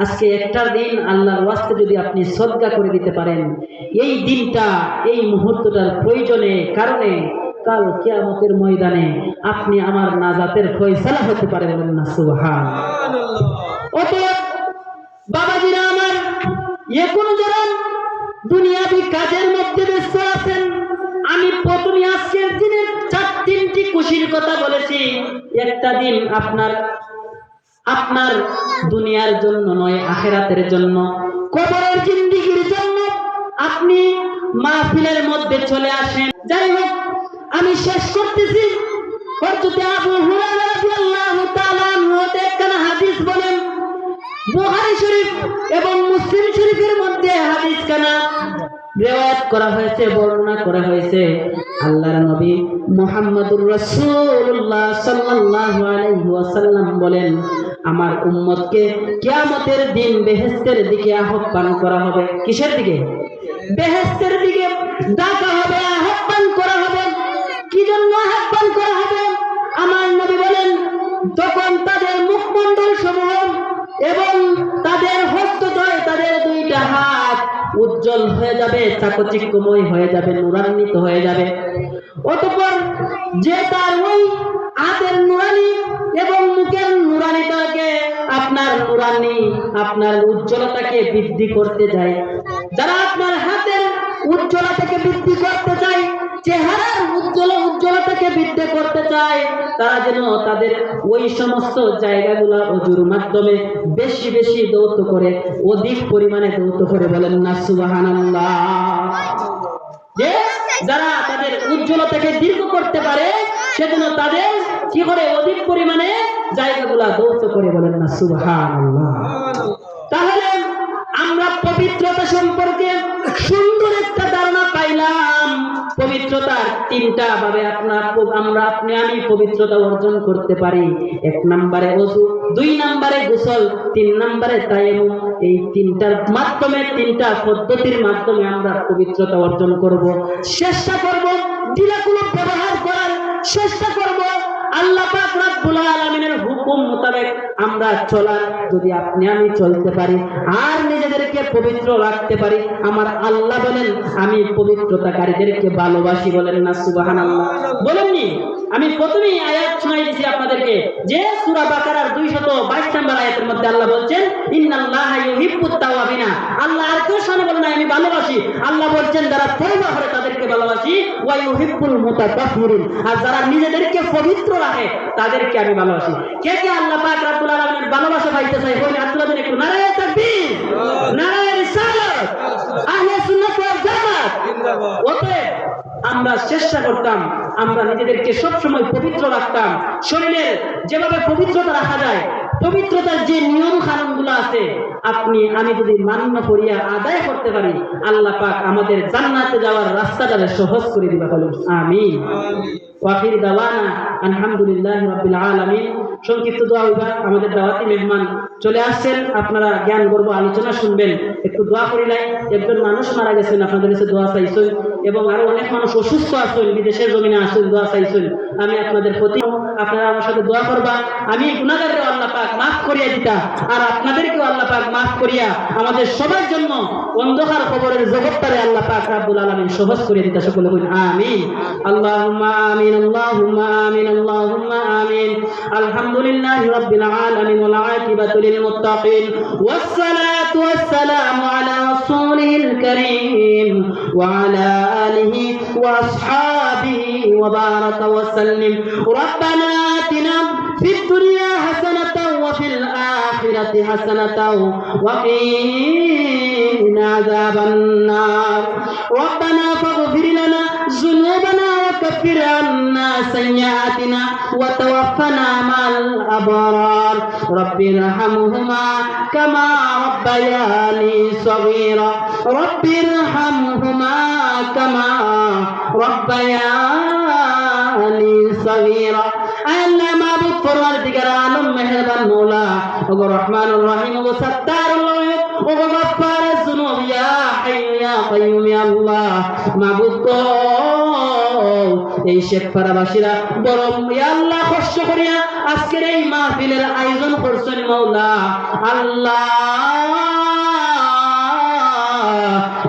আজকে একটা দিন আল্লাহর ওয়াস্তে যদি আপনি সদকা করে দিতে পারেন, এই দিনটা, এই মুহূর্তটার প্রয়োজনে কারণে কাল কিয়ামতের ময়দানে আপনি আমার নাজাতের ফয়সালা হতে পারে। বলেন না সুবহানাল্লাহ। অতএব বাবাজিরা আমার, এখন যারা দুনিয়াবি কাজের মধ্যে ব্যস্ত আছেন, আমি প্রথমে আজকের দিনের তিনটি খুশির কথা বলেছি। একটা দিন আপনার দুনিয়ার জন্য নয়, আখিরাতের জন্য, কবরের জিন্দেগির জন্য আপনি মাহফিলের মধ্যে চলে আসেন। যাই হোক, আমি শেষ করতেছি। হযরত আবু হুরায়রা রাদিয়াল্লাহু তাআলা আনহু একখানা হাদিস বলেন, বুখারী শরীফ এবং মুসলিম শরীফের মধ্যে হাদিস খানা রিওয়ায়াত করা হয়েছে, বর্ণনা করা হয়েছে। আল্লাহর নবী মুহাম্মদুর রাসূলুল্লাহ সাল্লাল্লাহু আলাইহি ওয়াসাল্লাম বলেন, আমার উম্মতকে কিয়ামতের দিন বেহেশতের দিকে আহ্বান করা হবে। কিসের দিকে? বেহেশতের দিকে ডাকা হবে, আহ্বান করা হবে। কি জন্য আহ্বান করা হবে? আমার নবী বলেন, তখন তাদের মুখমণ্ডল সমূহ এবং তাদের হস্তদ্বয়, তাদের দুইটা হাত উজ্জ্বল হয়ে যাবে, চাকচিক্যময় হয়ে যাবে, নূরান্বিত হয়ে যাবে। অতঃপর যে তার ওই হাতের নূরানি এবং মুখের নূরানিটাকে, আপনার উজ্জ্বলতাকে বৃদ্ধি করতে যায়, যারা আপনার হাতের উজ্জ্বলতাকে বৃদ্ধি করতে চায়, চেহারার উজ্জ্বলতাকে বৃদ্ধি করতে চায়, তারা যেন তাদের ওই সমস্ত জায়গাগুলো ওযুর মাধ্যমে বেশি বেশি দৌত করে, অধিক পরিমাণে দৌত করে। বলেন না সুবহানাল্লাহ। যে যারা তাদের উজ্জ্বলতাকে দীর্ঘ করতে পারে, সেজন্য তাদের কি করে অধিক পরিমাণে জায়গাগুলা দৌত করে। বলেন না সুবহানাল্লাহ। তাহলে আমরা পবিত্রতা সম্পর্কে সুন্দর একটা ধারণা পাইলাম। পবিত্রতার তিনটা ভাবে আমি পবিত্রতা অর্জন করতে পারি। 1 নম্বরে ওযু, 2 নম্বরে গোসল, 3 নম্বরে তায়াম্মুম। এই তিনটার মাধ্যমে, তিনটা পদ্ধতির মাধ্যমে আমরা পবিত্রতা অর্জন করব। চেষ্টা করব দিলাগুলো ব্যবহার করার, চেষ্টা করব আল্লাহ পাক রব্বুল আলামিনের হুকুম মোতাবেক আমরা চলার। যদি আপনি আমি চলতে পারি আর নিজেদেরকে নিজেদেরকে পবিত্র রাখতে পারি। আমার আল্লাহ বলেন আমি পবিত্রতাকারীদেরকে ভালোবাসি, বলেন না সুবহানাল্লাহ? বলেননি? আমি প্রথমেই আয়াত শোনাই দিয়েছি আপনাদেরকে যে সূরা বাকারার 222 নম্বর আয়াতের মধ্যে আল্লাহ বলছেন ইন্নাল্লাহা ইউহিব্বুত তাওয়াবিনা। আল্লাহ আর কেউ সামনে বলেন না আমি ভালোবাসি, আল্লাহ বলছেন যারা তওবা করে তাদেরকে ভালোবাসি, ওয়া ইউহিব্বুল মুতাতাহহিরিন, আর যারা নিজেদেরকে পবিত্র রাখে তাদেরকে আমি ভালোবাসি। কে কে আল্লাহ পাক রব্বুল আলামিনের ভালোবাসা পাইতে চাই? বলেন হাত তুলে দেন একটু। নারায়ে তাকবীর, নারায়ে রিসালাত, আহলে সুন্নাত ওয়াল জামাত। অতএব আমরা চেষ্টা করতাম আমরা নিজেদেরকে সবসময় পবিত্র রাখতাম। শরীরের যেভাবে পবিত্রতা রাখা যায়, পবিত্রতার যে নিয়ম কানুনগুলো আছে আপনি আমি যদি মান্য করিয়া আদায় করতে পারি, আল্লাহ পাক আমাদের জান্নাতে যাওয়ার রাস্তাটা সহজ করে দিবা। বলুন আমিন। ওয়াখির দাওয়ানা আলহামদুলিল্লাহি রাব্বিল আলামিন। সংক্ষিপ্ত দোয়া হইবা। আমাদের দাওয়াতি মেহমান চলে আসছেন, আপনারা জ্ঞান গর্ব আলোচনা শুনবেন। একটু দোয়া করিলাই। একজন মানুষ মারা গেছেন, আপনাদের কাছে দোয়া চাইছেন, এবং আরো অনেক মানুষ অসুস্থ আছেন, বিদেশের জমিনে আছেন, দোয়া চাইছেন। আমি আপনাদের প্রতি, আপনারা আমার সাথে দোয়া করবা। আমি গুনাহগারদের আল্লাহ পাক মাফ করিয়া দিতা, আর আপনাদেরকেও আল্লাহ পাক মাফ করিয়া আমাদের সবার জন্য অন্ধকার কবরের জগৎটারে আল্লাহ পাক রব্বুল আলামিন সহজ করে দিতা। সকলে বলুন আমিন। আল্লাহুম্মা আমিন, আল্লাহুম্মা আমিন, আল্লাহুম্মা আমিন। আলহামদুলিল্লাহি রাব্বিল আলামিন ওয়াল আকিবাতু লিল মুত্তাকিন ওয়াসসালাতু ওয়াসসালামু আলা রাসূলিল কারীম ওয়া আলা আলিহি ওয়া আসহাবিহি ওয়া বারাকা ওয়া সাল্লিম। রব্বানা আতিনা ফিদ দুনিয়া হাসানাতাও ওয়া ফিল আখিরাতি হাসানাতাও ওয়া কিনা আযাবান নার। রব্বানা ফাগফির লানা যুনুবানা ওয়া কাফির আন্না সাইয়্যাতিনা ওয়া তাওয়াফানা মাল আবরার। রব্বিরহামহুমা কামা রাব্বায়ানি সগীরা। রব্বিরহামহুমা কামা রাব্বায়ানি সগীরা। আল্লাহ মাবুদ পরওয়ারদিগার আলম মেহেরবান মওলা ওগো রহমানুর রহিম ওগো সত্তারুল গায়ব ওগো গফফারুজ যুনুব ইয়া হাইয়্যু ইয়া কাইয়্যুম ইয়া আল্লাহ মাবুদ গো, এই শেখপাড়াবাসীরা বড় ইয়া আল্লাহ কষ্ট করিয়া আজকের এই মাহফিলের আয়োজন করছেন মওলা আল্লাহ।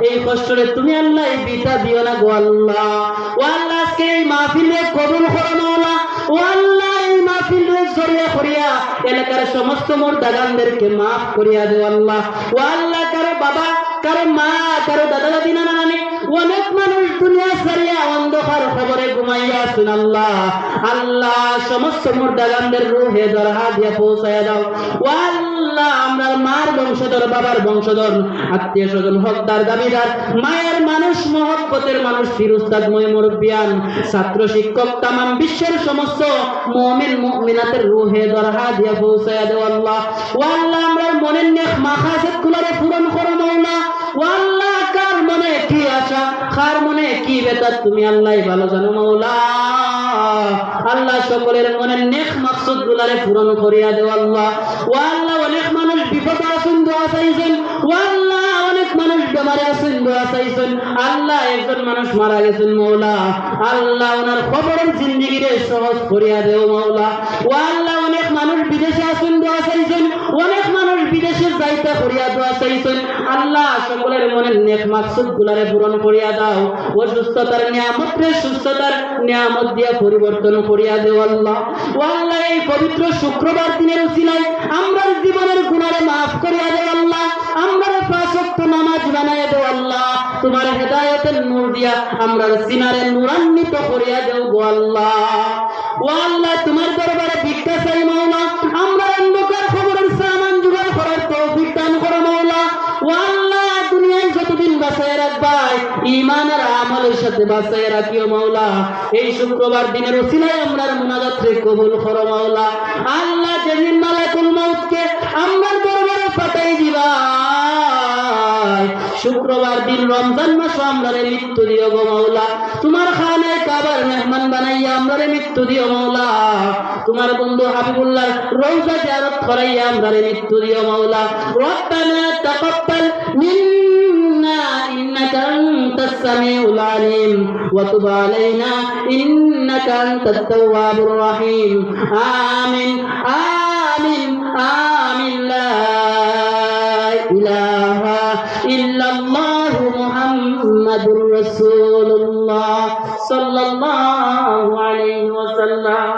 এই কষ্টরে তুমি আল্লাহ এই বিটা দিও না গো আল্লাহ। ও আল্লাহ আজকে এই মাহফিলে কবুল করো মওলা। ও আল্লাহ এই মাহফিলে জড়িয়ে করিয়া এলাকার সমস্ত মুর্দাগানদেরকে মাফ করিয়া দেও আল্লাহ। ও আল্লাহ কারো বাবা, কারো মা, কারো দাদা দাদি, নানা নানি, অনেক মানুষ দুনিয়া ছাড়িয়া অন্ধকার খবরে ঘুমাইয়া আছেন আল্লাহ। আল্লাহ সমস্ত মুর্দাগানদের রূহে দরহা দিয়া পৌঁছায়া দাও। ও আল্লাহ আমরা মার বংশধর, বাবার বংশধর, আত্মীয় স্বজন, হকদার, দাবিদার, মায়ের মানুষ, মহব্বতের মানুষ, ফিরুস্তাদ, মুরব্বিয়ান, ছাত্র, শিক্ষক, তামাম বিশ্বের সমস্ত মুমিন মুমিনাতের রূহে দরহা দিয়া পৌঁছায়া দাও আল্লাহ। ও আল্লাহ আমরা মনের নেক মাকাসিদ গুলোরে পূরণ করো মওলা। ও আল্লাহ কার মনে কি আশা, কার মনে কি বেতা তুমি আল্লাহ ভালো জানো মওলা। আল্লাহ সকলের মনের নেক মাকসুদ গুলারে পূরণ করিয়া দেও আল্লাহ। ও আল্লাহ অনেক মানুষ বিপদে আছেন, দোয়া চাইছেন। ও আল্লাহ অনেক মানুষ বেমারে আছেন, দোয়া চাইছেন। আল্লাহ একজন মানুষ মারা গেছেন মওলা, আল্লাহ ওনার খবরের জিন্দেগিরে সহজ করিয়া দেও মওলা। ও আল্লাহ অনেক মানুষ বিদেশে আছেন, দোয়া চাইছেন। অনেক মানুষ বিদেশে যাইতে করিয়া দোয়া চাইছেন। আল্লাহ সকলের মনের নেক মাকসুদ গুলারে পূরণ করিয়া দাও। অসুস্থতার নিয়ামতরে সুস্থতার নিয়ামত দিয়া পরিবর্তন করিয়া দেও আল্লাহ। ও আল্লাহ এই পবিত্র শুক্রবার দিনের উসিলায় আমরার জীবনের গুনাহে মাফ করিয়া দেও আল্লাহ। আমরার পাঁচ ওয়াক্ত নামাজ বানাইয়া দেও আল্লাহ। তোমার হেদায়েতের নূর দিয়া আমরার সিনারে নূরান্বিত করিয়া দেও গো আল্লাহ। ও আল্লাহ তোমার দরবারে ভিক্ষা চাই মওলা। আমরা অন্ধকার খবরের সামান জোগাড় করার তৌফিক দান করো মওলা। ও আল্লাহ দুনিয়ায় যতদিন বাঁচায় রাখবাই ঈমান আর আমলের সাথে বাঁচায় রাখিও মওলা। এই শুক্রবার দিনের উসিলায় আমরার মুনাজাত রে কবুল করো মওলা। আল্লাহ যেদিন মালাকুল মউতকে আমরার দরবারে পাঠাই দিবা, শুক্রবার দিন রমজান মাস আমরারে মৃত্যু দিও গো মওলা। তোমার খানায় কাবার মেহমান বানাইয়া আমরারে মৃত্যু দিও মওলা। তোমার বন্ধু হাবিবুল্লাহ রওজা জিয়ারত করাইয়া আমরারে মৃত্যু দিও মওলা। রব্বানা তাকাব্বাল মিন্না ইন্নাকা আনতাস সামিউল আলিম ওয়া তুব আলাইনা ইন্নাকা আনতাত তাওয়াবুর রহিম। আমিন আমিন আমিন। লা ইলাহা মুহাম্মাদুর রাসূলুল্লাহ সাল্লাল্লাহু আলাইহি ওয়াসাল্লাম।